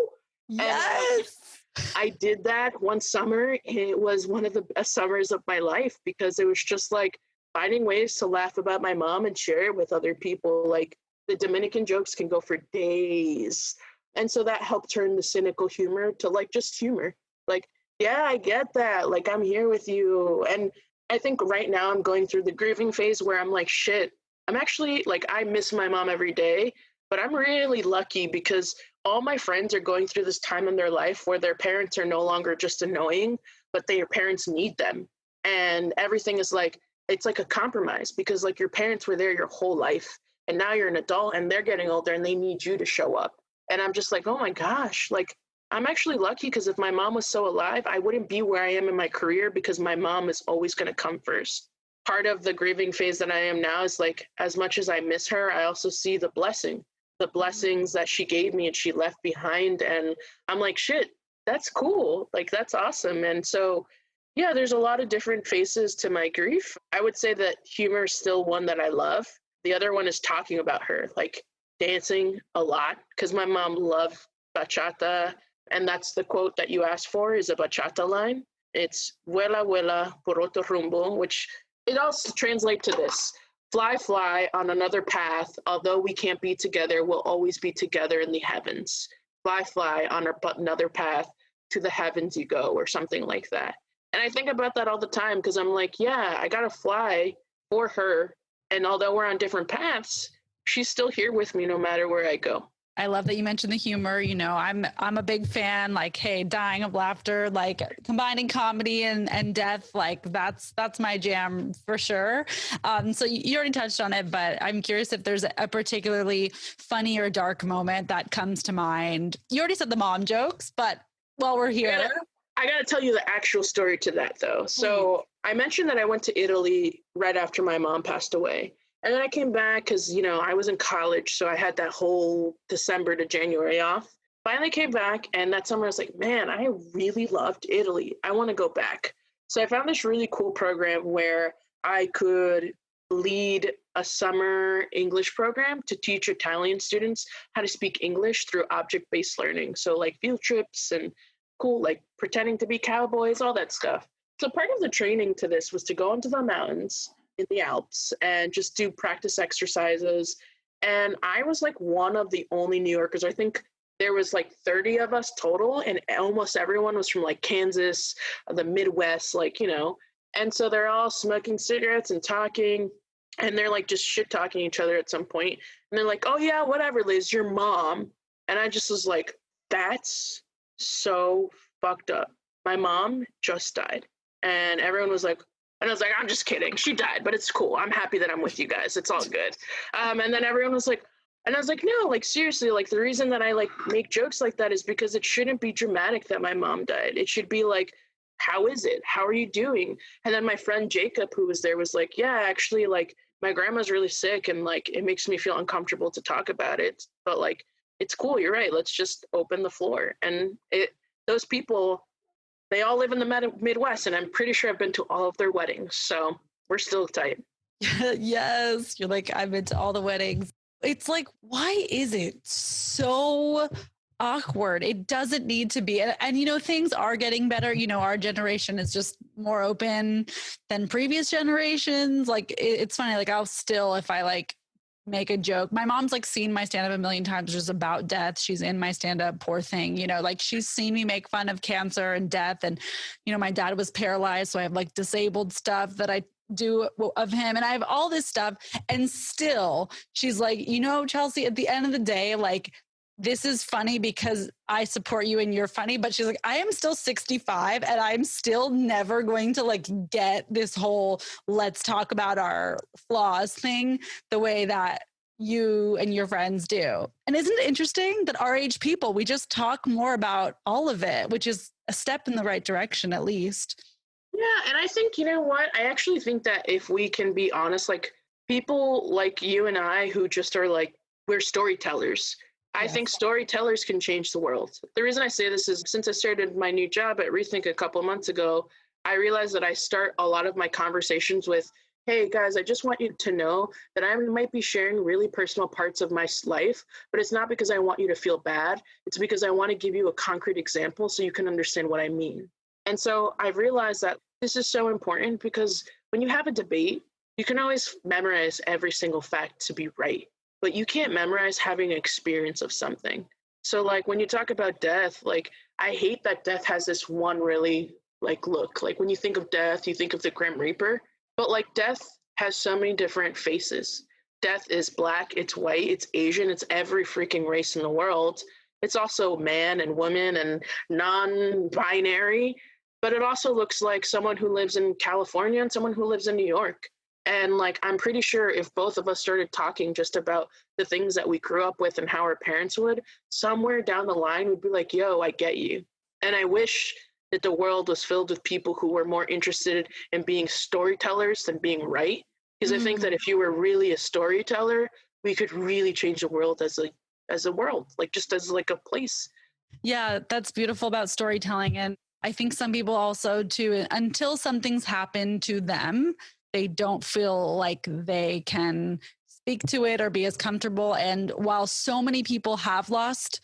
[SPEAKER 3] Yes.
[SPEAKER 1] And I did that one summer, and it was one of the best summers of my life, because it was just like finding ways to laugh about my mom and share it with other people. Like the Dominican jokes can go for days. And so that helped turn the cynical humor to like just humor. Like, yeah, I get that. Like, I'm here with you. And I think right now I'm going through the grieving phase where I'm like, shit, I'm actually like, I miss my mom every day, but I'm really lucky because all my friends are going through this time in their life where their parents are no longer just annoying, but their parents need them. And everything is like, it's like a compromise, because like your parents were there your whole life, and now you're an adult and they're getting older and they need you to show up. And I'm just like, oh my gosh, like, I'm actually lucky, because if my mom was so alive, I wouldn't be where I am in my career, because my mom is always going to come first. Part of the grieving phase that I am now is like, as much as I miss her, I also see the blessings that she gave me and she left behind. And I'm like, shit, that's cool. Like, that's awesome. And so, yeah, there's a lot of different faces to my grief. I would say that humor is still one that I love. The other one is talking about her, like dancing a lot, because my mom loved bachata. And that's the quote that you asked for, is a bachata line. It's vuela, vuela, por otro rumbo, which it also translates to this. Fly, fly on another path. Although we can't be together, we'll always be together in the heavens. Fly, fly on another path. To the heavens you go, or something like that. And I think about that all the time, because I'm like, yeah, I got to fly for her. And although we're on different paths, she's still here with me no matter where I go.
[SPEAKER 3] I love that you mentioned the humor. You know, I'm a big fan, like, hey, dying of laughter, like combining comedy and death, like that's my jam for sure. So you already touched on it, but I'm curious if there's a particularly funny or dark moment that comes to mind. You already said the mom jokes, but while we're here.
[SPEAKER 1] I got to tell you the actual story to that, though. So I mentioned that I went to Italy right after my mom passed away. And then I came back because, you know, I was in college, so I had that whole December to January off. Finally came back, and that summer I was like, man, I really loved Italy. I want to go back. So I found this really cool program where I could lead a summer English program to teach Italian students how to speak English through object-based learning. So like field trips and cool, like pretending to be cowboys, all that stuff. So part of the training to this was to go into the mountains in the Alps and just do practice exercises. And I was like one of the only New Yorkers, I think there was like 30 of us total, and almost everyone was from like Kansas, the Midwest, like, you know. And so they're all smoking cigarettes and talking, and they're like just shit talking each other at some point. And they're like, oh yeah, whatever, Liz, your mom. And I just was like, that's so fucked up. My mom just died. And everyone was like, and I was like, I'm just kidding. She died, but it's cool. I'm happy that I'm with you guys. It's all good. And then everyone was like, and I was like, no, like, seriously, like, the reason that I, like, make jokes like that is because it shouldn't be dramatic that my mom died. It should be like, how is it? How are you doing? And then my friend Jacob, who was there, was like, yeah, actually, like, my grandma's really sick, and, like, it makes me feel uncomfortable to talk about it. But, like, it's cool. You're right. Let's just open the floor. And those people, they all live in the Midwest, and I'm pretty sure I've been to all of their weddings. So we're still tight.
[SPEAKER 4] Yes. You're like, I've been to all the weddings. It's like, why is it so awkward? It doesn't need to be. And, you know, things are getting better. You know, our generation is just more open than previous generations. Like, it's funny. Like, I'll still, if I like make a joke, my mom's like seen my stand-up a million times just about death. She's in my stand-up, poor thing. You know, like, she's seen me make fun of cancer and death. And, you know, my dad was paralyzed. So I have like disabled stuff that I do of him, and I have all this stuff, and still she's like, you know, Chelsea, at the end of the day, like, this is funny because I support you and you're funny, but she's like, I am still 65 and I'm still never going to like get this whole let's talk about our flaws thing the way that you and your friends do. And isn't it interesting that our age people, we just talk more about all of it, which is a step in the right direction, at least.
[SPEAKER 1] Yeah, and I think, you know what? I actually think that if we can be honest, like, people like you and I who just are like, we're storytellers. Yes. I think storytellers can change the world. The reason I say this is since I started my new job at Rethink a couple of months ago, I realized that I start a lot of my conversations with, hey guys, I just want you to know that I might be sharing really personal parts of my life, but it's not because I want you to feel bad. It's because I want to give you a concrete example so you can understand what I mean. And so I've realized that this is so important because when you have a debate, you can always memorize every single fact to be right, but you can't memorize having an experience of something. So like when you talk about death, like I hate that death has this one really like look. Like when you think of death, you think of the Grim Reaper, but like death has so many different faces. Death is Black, it's white, it's Asian, it's every freaking race in the world. It's also man and woman and non-binary. But it also looks like someone who lives in California and someone who lives in New York. And like, I'm pretty sure if both of us started talking just about the things that we grew up with and how our parents would, somewhere down the line would be like, yo, I get you. And I wish that the world was filled with people who were more interested in being storytellers than being right. Because I think that if you were really a storyteller, we could really change the world as a world, like just as like a place.
[SPEAKER 4] Yeah, that's beautiful about storytelling. And I think some people also too, until something's happened to them, they don't feel like they can speak to it or be as comfortable. And while so many people have lost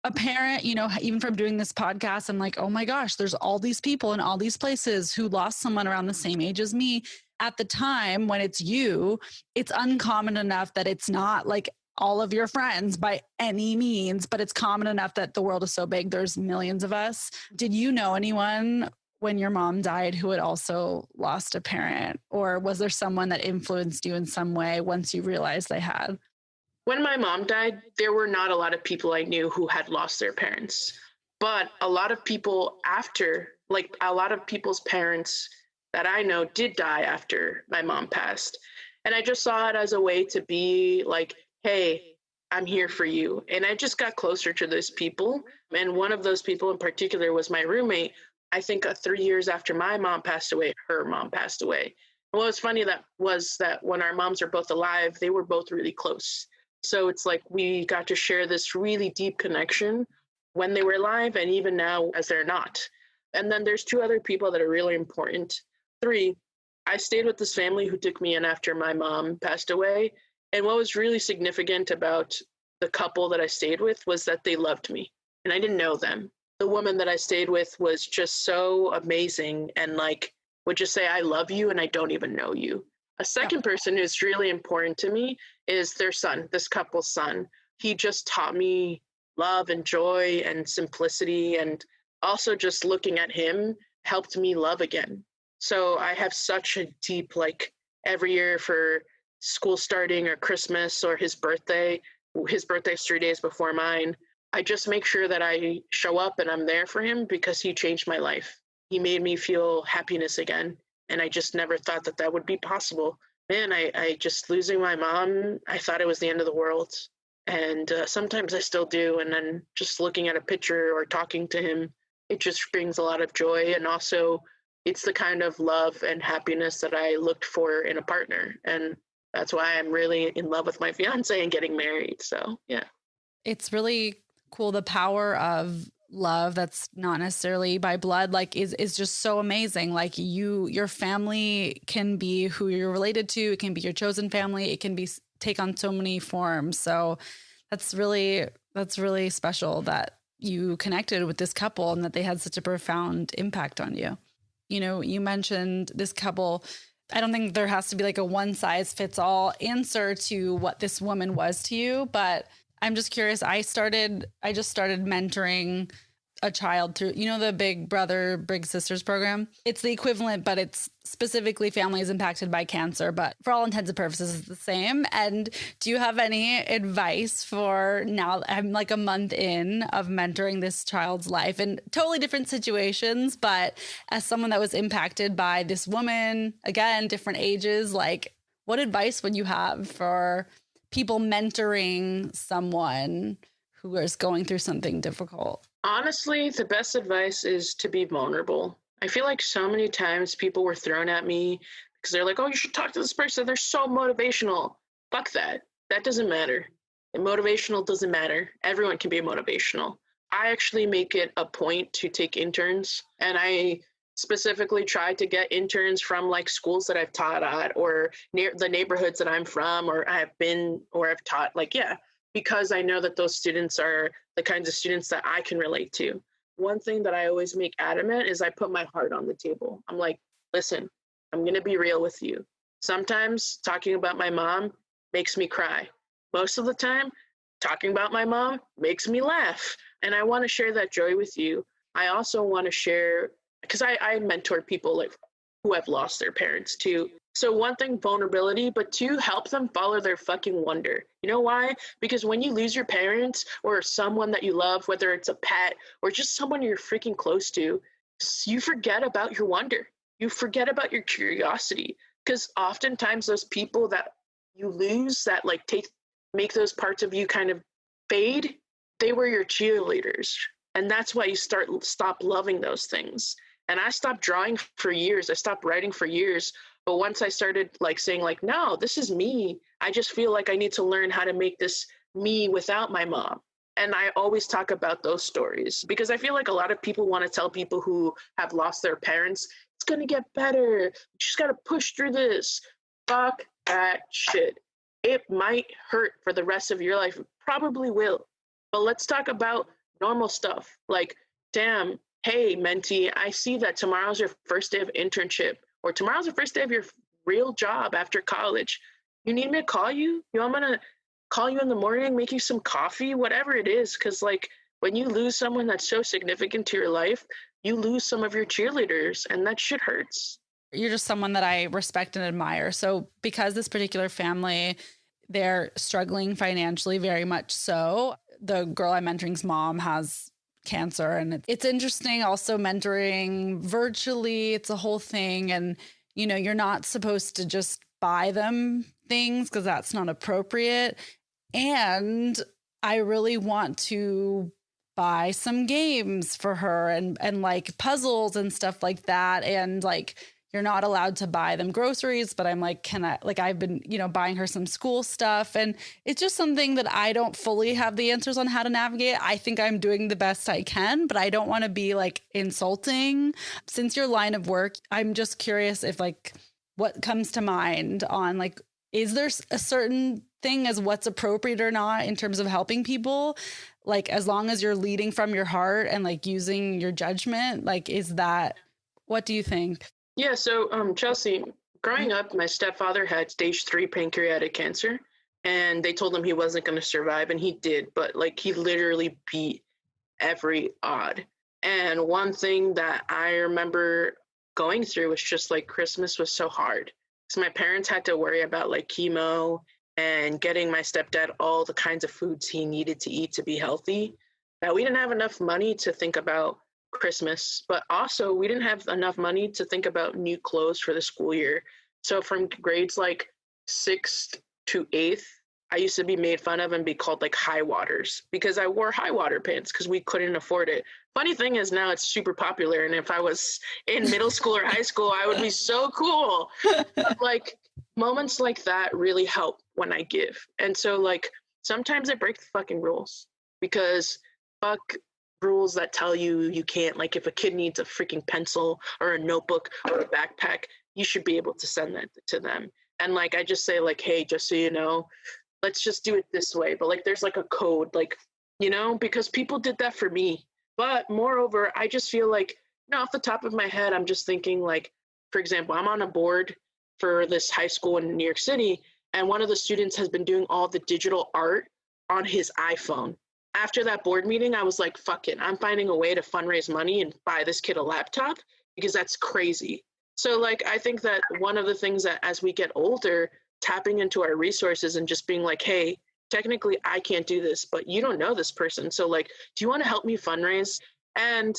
[SPEAKER 4] a parent, you know, even from doing this podcast, I'm like, oh my gosh, there's all these people in all these places who lost someone around the same age as me. At the time when it's you, it's uncommon enough that it's not like all of your friends by any means, but it's common enough that the world is so big. There's millions of us. Did you know anyone when your mom died who had also lost a parent? Or was there someone that influenced you in some way once you realized they had?
[SPEAKER 1] When my mom died, there were not a lot of people I knew who had lost their parents, but a lot of people after, like a lot of people's parents that I know did die after my mom passed. And I just saw it as a way to be like, hey, I'm here for you. And I just got closer to those people. And one of those people in particular was my roommate. I think 3 years after my mom passed away, her mom passed away. And what was funny was that when our moms are both alive, they were both really close. So it's like we got to share this really deep connection when they were alive and even now as they're not. And then there's 2 other people that are really important. 3, I stayed with this family who took me in after my mom passed away. And what was really significant about the couple that I stayed with was that they loved me and I didn't know them. The woman that I stayed with was just so amazing and like would just say, I love you and I don't even know you. A second person who's really important to me is their son, this couple's son. He just taught me love and joy and simplicity. And also just looking at him helped me love again. So I have such a deep, like every year for school starting or Christmas or his birthday's 3 days before mine, I just make sure that I show up and I'm there for him because he changed my life. He made me feel happiness again. And I just never thought that that would be possible. Man, I just losing my mom, I thought it was the end of the world. And sometimes I still do. And then just looking at a picture or talking to him, it just brings a lot of joy. And also, it's the kind of love and happiness that I looked for in a partner. And that's why I'm really in love with my fiance and getting married. So, yeah.
[SPEAKER 4] It's really cool. The power of love that's not necessarily by blood, like is just so amazing. Like your family can be who you're related to. It can be your chosen family. It can be take on so many forms. So that's really special that you connected with this couple and that they had such a profound impact on you. You know, you mentioned this couple. I don't think there has to be like a one size fits all answer to what this woman was to you, but I'm just curious. I just started mentoring a child through, you know, the Big Brother, Big Sisters program. It's the equivalent, but it's specifically families impacted by cancer. But for all intents and purposes, it's the same. And do you have any advice for now? I'm like a month in of mentoring this child's life in totally different situations. But as someone that was impacted by this woman, again, different ages, like what advice would you have for people mentoring someone who is going through something difficult?
[SPEAKER 1] Honestly, the best advice is to be vulnerable. I feel like so many times people were thrown at me because they're like, oh, you should talk to this person. They're so motivational. Fuck that. That doesn't matter. Motivational doesn't matter. Everyone can be motivational. I actually make it a point to take interns, and I specifically try to get interns from like schools that I've taught at or near the neighborhoods that I'm from or I've been or I've taught, like, yeah, because I know that those students are the kinds of students that I can relate to. One thing that I always make adamant is I put my heart on the table. I'm like, listen, I'm going to be real with you. Sometimes talking about my mom makes me cry. Most of the time, talking about my mom makes me laugh. And I want to share that joy with you. I also want to share, because I mentor people like who have lost their parents too. So one thing, vulnerability, but two, help them follow their fucking wonder. You know why? Because when you lose your parents or someone that you love, whether it's a pet or just someone you're freaking close to, you forget about your wonder. You forget about your curiosity. Because oftentimes those people that you lose that like make those parts of you kind of fade, they were your cheerleaders. And that's why you stop loving those things. And I stopped drawing for years. I stopped writing for years. But once I started like saying like, no, this is me. I just feel like I need to learn how to make this me without my mom. And I always talk about those stories because I feel like a lot of people want to tell people who have lost their parents, it's going to get better. You just got to push through this. Fuck that shit. It might hurt for the rest of your life. It probably will. But let's talk about normal stuff. Like, damn, hey, mentee, I see that tomorrow's your first day of internship. Or tomorrow's the first day of your real job after college. You need me to call you? You want me to call you in the morning, make you some coffee, whatever it is? Because like when you lose someone that's so significant to your life, you lose some of your cheerleaders and that shit hurts.
[SPEAKER 4] You're just someone that I respect and admire. So because this particular family, they're struggling financially very much so. The girl I'm mentoring's mom has cancer. And it's interesting also mentoring virtually. It's a whole thing. And, you know, you're not supposed to just buy them things because that's not appropriate. And I really want to buy some games for her and like puzzles and stuff like that. And like, you're not allowed to buy them groceries, but I'm like, I've been, you know, buying her some school stuff. And it's just something that I don't fully have the answers on how to navigate. I think I'm doing the best I can, but I don't want to be like insulting. Since your line of work, I'm just curious if like what comes to mind on like, is there a certain thing as what's appropriate or not in terms of helping people? Like, as long as you're leading from your heart and like using your judgment, like, what do you think?
[SPEAKER 1] Yeah, so Chelsea, growing up, my stepfather had stage 3 pancreatic cancer. and they told him he wasn't going to survive, and he did, but like he literally beat every odd. And one thing that I remember going through was just like Christmas was so hard. So my parents had to worry about like chemo and getting my stepdad all the kinds of foods he needed to eat to be healthy. That we didn't have enough money to think about Christmas, but also we didn't have enough money to think about new clothes for the school year. So from grades like 6th to 8th, I used to be made fun of and be called like high waters because I wore high water pants because we couldn't afford it. Funny thing is now it's super popular. And if I was in middle school or high school, I would be so cool. But like moments like that really help when I give. And so like sometimes I break the fucking rules because fuck rules that tell you you can't, like if a kid needs a freaking pencil or a notebook or a backpack, you should be able to send that to them. And like I just say like, hey, just so you know, let's just do it this way. But like there's like a code, like, you know, because people did that for me. But moreover, I just feel like, you know, off the top of my head, I'm just thinking like, for example, I'm on a board for this high school in New York City, and one of the students has been doing all the digital art on his iPhone. After that board meeting, I was like, fuck it, I'm finding a way to fundraise money and buy this kid a laptop because that's crazy. So like, I think that one of the things that as we get older, tapping into our resources and just being like, hey, technically I can't do this, but you don't know this person. So like, do you want to help me fundraise? And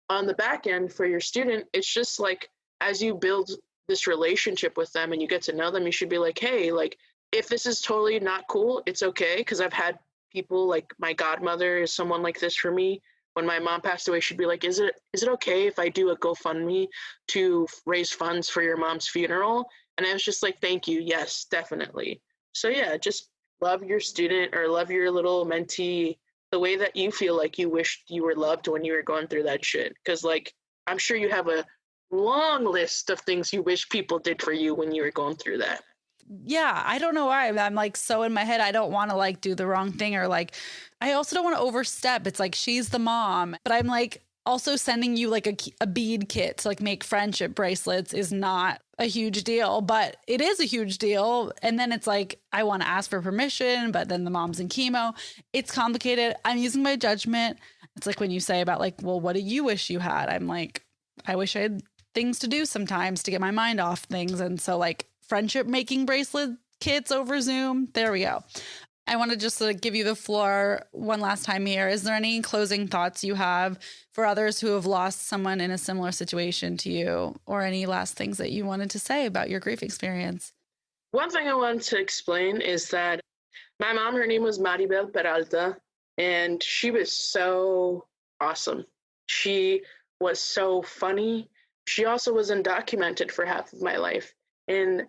[SPEAKER 1] on the back end for your student, it's just like, as you build this relationship with them and you get to know them, you should be like, hey, like, if this is totally not cool, it's okay. Cause I've had people like my godmother is someone like this for me. When my mom passed away, she'd be like, is it okay if I do a GoFundMe to raise funds for your mom's funeral? And I was just like, thank you. Yes, definitely. So yeah, just love your student or love your little mentee the way that you feel like you wished you were loved when you were going through that shit. Because like, I'm sure you have a long list of things you wish people did for you when you were going through that.
[SPEAKER 4] Yeah, I don't know why. I'm like so in my head. I don't want to like do the wrong thing or like, I also don't want to overstep. It's like she's the mom, but I'm like also sending you like a bead kit to like make friendship bracelets is not a huge deal, but it is a huge deal. And then it's like, I want to ask for permission, but then the mom's in chemo. It's complicated. I'm using my judgment. It's like when you say about like, well, what do you wish you had? I'm like, I wish I had things to do sometimes to get my mind off things. And so like friendship making bracelet kits over Zoom. There we go. I want to just give you the floor one last time here. Is there any closing thoughts you have for others who have lost someone in a similar situation to you, or any last things that you wanted to say about your grief experience?
[SPEAKER 1] One thing I wanted to explain is that my mom, her name was Maribel Peralta, and she was so awesome. She was so funny. She also was undocumented for half of my life. And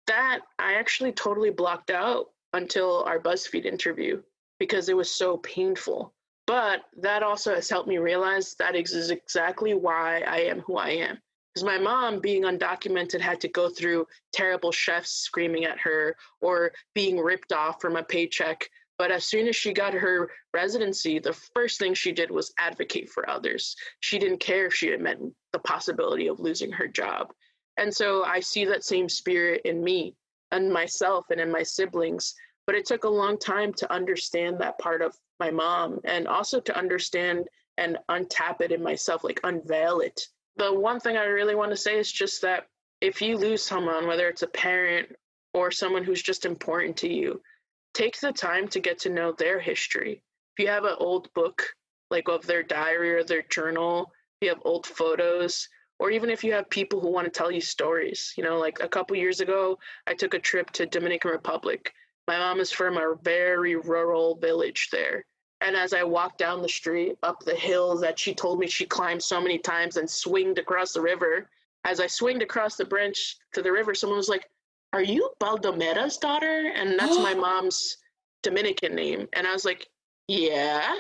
[SPEAKER 1] that I actually totally blocked out until our BuzzFeed interview because it was so painful. But that also has helped me realize that is exactly why I am who I am. Because my mom, being undocumented, had to go through terrible chefs screaming at her or being ripped off from a paycheck. But as soon as she got her residency, the first thing she did was advocate for others. She didn't care if she had meant the possibility of losing her job. And so I see that same spirit in me and myself and in my siblings. But it took a long time to understand that part of my mom and also to understand and untap it in myself, like unveil it. The one thing I really want to say is just that if you lose someone, whether it's a parent or someone who's just important to you, take the time to get to know their history. If you have an old book, like of their diary or their journal, if you have old photos, or even if you have people who want to tell you stories. You know, like a couple years ago, I took a trip to Dominican Republic. My mom is from a very rural village there. And as I walked down the street, up the hill that she told me she climbed so many times and swinged across the river, as I swinged across the branch to the river, someone was like, "Are you Baldomera's daughter?" And that's my mom's Dominican name. And I was like, "Yeah."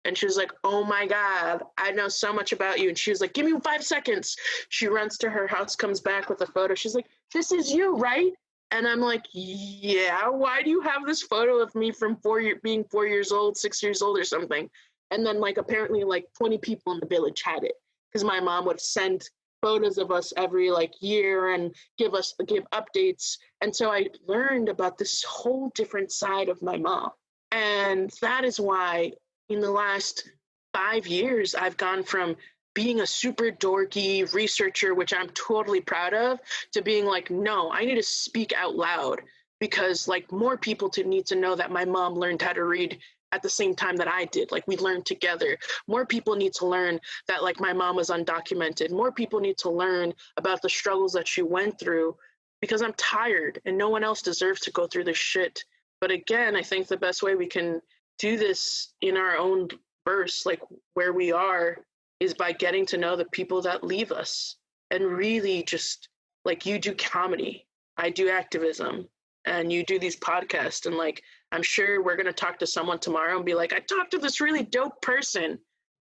[SPEAKER 1] And she was like, "Oh my God, I know so much about you." And she was like, "Give me 5 seconds." She runs to her house, comes back with a photo. She's like, "This is you, right?" And I'm like, "Yeah, why do you have this photo of me from being 4 years old, 6 years old or something?" And then like apparently like 20 people in the village had it because my mom would send photos of us every like year and give updates. And so I learned about this whole different side of my mom. And that is why in the last 5 years, I've gone from being a super dorky researcher, which I'm totally proud of, to being like, no, I need to speak out loud because like more people need to know that my mom learned how to read at the same time that I did. Like we learned together. More people need to learn that like my mom was undocumented. More people need to learn about the struggles that she went through because I'm tired and no one else deserves to go through this shit. But again, I think the best way we can do this in our own verse, like where we are, is by getting to know the people that leave us and really just like you do comedy, I do activism, and you do these podcasts. And like, I'm sure we're going to talk to someone tomorrow and be like, I talked to this really dope person.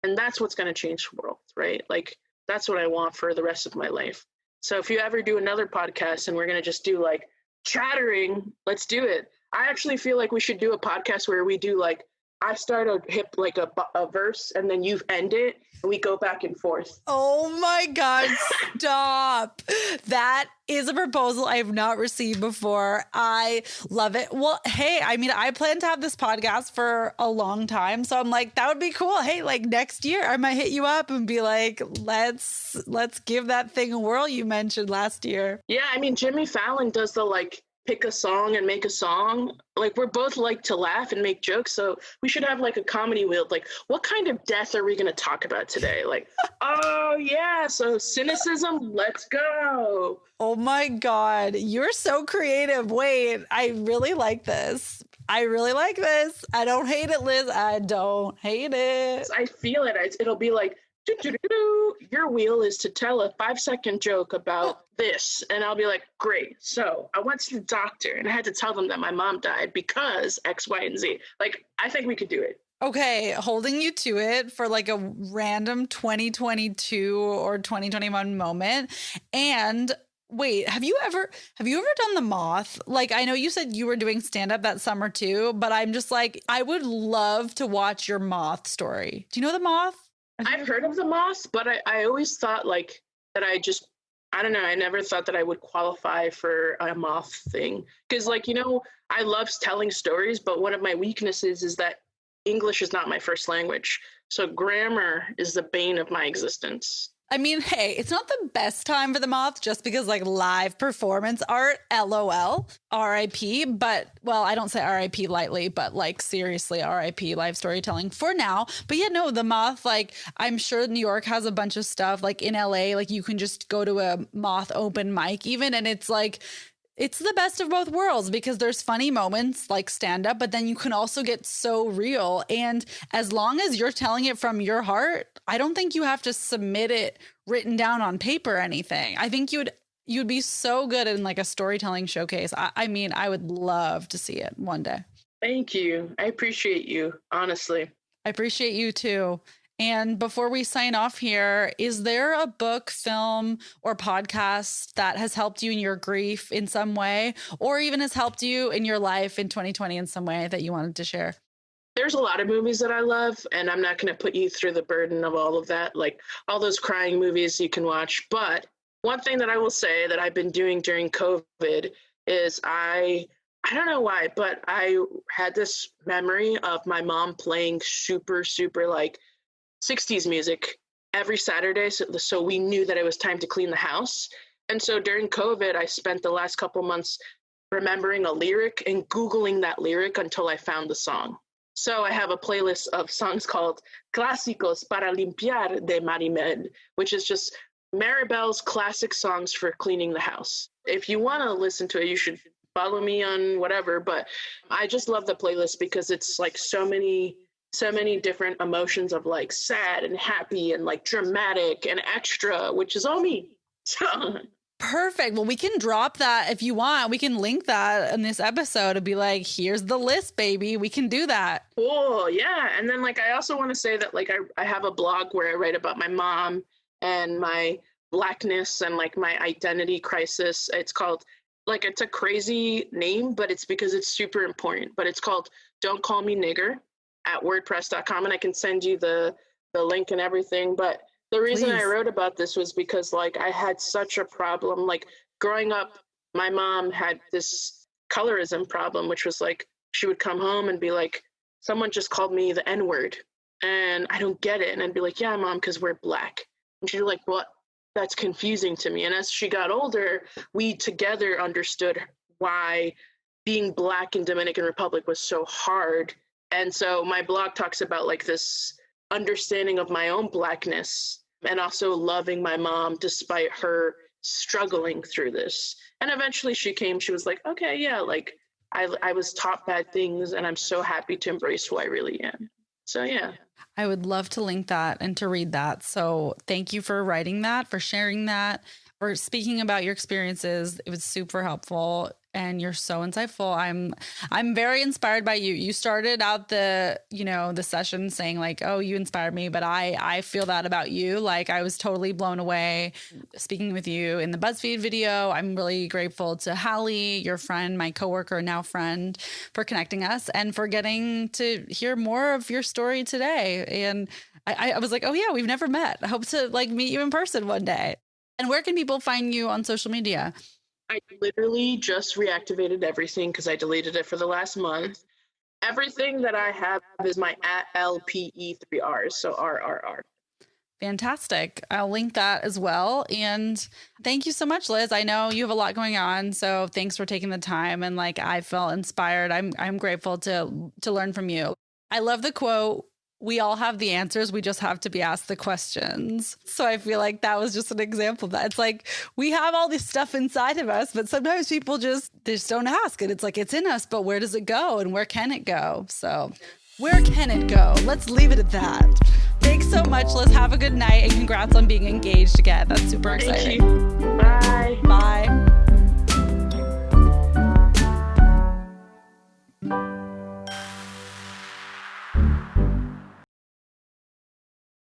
[SPEAKER 1] And that's what's going to change the world, right? Like, that's what I want for the rest of my life. So if you ever do another podcast and we're going to just do like chattering, let's do it. I actually feel like we should do a podcast where we do like, I start a hip, like a verse, and then you end it, and we go back and forth.
[SPEAKER 4] Oh my God, stop. That is a proposal I have not received before. I love it. Well, hey, I mean, I plan to have this podcast for a long time. So I'm like, that would be cool. Hey, like next year, I might hit you up and be like, let's give that thing a whirl you mentioned last year.
[SPEAKER 1] Yeah, I mean, Jimmy Fallon does the like, pick a song and make a song. Like we're both like to laugh and make jokes. So we should have like a comedy wheel. Like what kind of death are we going to talk about today? Like, oh yeah. So cynicism, let's go.
[SPEAKER 4] Oh my God. You're so creative. Wait, I really like this. I don't hate it, Liz. I don't hate it.
[SPEAKER 1] I feel it. It'll be like, your wheel is to tell a 5-second joke about this. And I'll be like, great. So I went to the doctor and I had to tell them that my mom died because X, Y, and Z. Like, I think we could do it.
[SPEAKER 4] Okay, holding you to it for like a random 2022 or 2021 moment. And wait, have you ever done the Moth? Like, I know you said you were doing stand-up that summer too, but I'm just like, I would love to watch your Moth story. Do you know the Moth?
[SPEAKER 1] I've heard of the Moth, but I always thought like that I don't know. I never thought that I would qualify for a Moth thing. Because like, you know, I love telling stories, but one of my weaknesses is that English is not my first language. So grammar is the bane of my existence.
[SPEAKER 4] I mean, hey, it's not the best time for the Moth just because like live performance art, LOL, RIP. But well, I don't say RIP lightly, but like seriously, RIP live storytelling for now. But yeah, no, the Moth, like I'm sure New York has a bunch of stuff like in LA, like you can just go to a Moth open mic even. And it's like, it's the best of both worlds because there's funny moments like stand up, but then you can also get so real. And as long as you're telling it from your heart, I don't think you have to submit it written down on paper or anything. I think you'd be so good in like a storytelling showcase. I mean, I would love to see it one day.
[SPEAKER 1] Thank you. I appreciate you, honestly.
[SPEAKER 4] I appreciate you too. And before we sign off here, is there a book, film, or podcast that has helped you in your grief in some way, or even has helped you in your life in 2020 in some way that you wanted to share?
[SPEAKER 1] There's a lot of movies that I love, and I'm not going to put you through the burden of all of that, like all those crying movies you can watch. But one thing that I will say that I've been doing during COVID is I don't know why, but I had this memory of my mom playing super, super like 60s music every Saturday. So we knew that it was time to clean the house. And so during COVID, I spent the last couple months remembering a lyric and Googling that lyric until I found the song. So I have a playlist of songs called Clásicos para limpiar de Marimed, which is just Maribel's classic songs for cleaning the house. If you want to listen to it, you should follow me on whatever. But I just love the playlist because it's like so many different emotions of like sad and happy and like dramatic and extra, which is all me.
[SPEAKER 4] Perfect. Well, we can drop that if you want. We can link that in this episode and be like, here's the list, baby. We can do that.
[SPEAKER 1] Cool. Yeah. And then like, I also want to say that like, I have a blog where I write about my mom and my Blackness and like my identity crisis. It's called like, it's a crazy name, but it's because it's super important, but it's called Don't Call Me Nigger at wordpress.com. And I can send you the link and everything. But The reason I
[SPEAKER 3] Please.
[SPEAKER 1] wrote about this was because like I had such a problem. Like growing up, my mom had this colorism problem, which was like she would come home and be like, someone just called me the N-word and I don't get it. And I'd be like, yeah, Mom, because we're Black. And she'd be like, well, that's confusing to me. And as she got older, we together understood why being Black in Dominican Republic was so hard. And so my blog talks about like this understanding of my own Blackness and also loving my mom despite her struggling through this. And eventually she was like, okay, yeah, like I was taught bad things and I'm so happy to embrace who I really am. So yeah.
[SPEAKER 3] I would love to link that and to read that. So thank you for writing that, for sharing that, for speaking about your experiences. It was super helpful and you're so insightful. I'm very inspired by you. You started out the session saying like, oh, you inspired me, but I feel that about you. Like I was totally blown away speaking with you in the BuzzFeed video. I'm really grateful to Hallie, your friend, my coworker, now friend, for connecting us and for getting to hear more of your story today. And I was like, oh yeah, we've never met. I hope to like meet you in person one day. And where can people find you on social media?
[SPEAKER 1] I literally just reactivated everything because I deleted it for the last month. Everything that I have is my @LPE3Rs, so RRR.
[SPEAKER 3] Fantastic. I'll link that as well. And thank you so much, Liz. I know you have a lot going on, so thanks for taking the time. And like I felt inspired. I'm grateful to learn from you. I love the quote, we all have the answers. We just have to be asked the questions. So I feel like that was just an example of that. It's like we have all this stuff inside of us, but sometimes people just don't ask it. It's like it's in us, but where does it go and where can it go? So where can it go? Let's leave it at that. Thanks so much, Liz. Have a good night and congrats on being engaged again. That's super exciting.
[SPEAKER 1] Thank you. Bye.
[SPEAKER 3] Bye.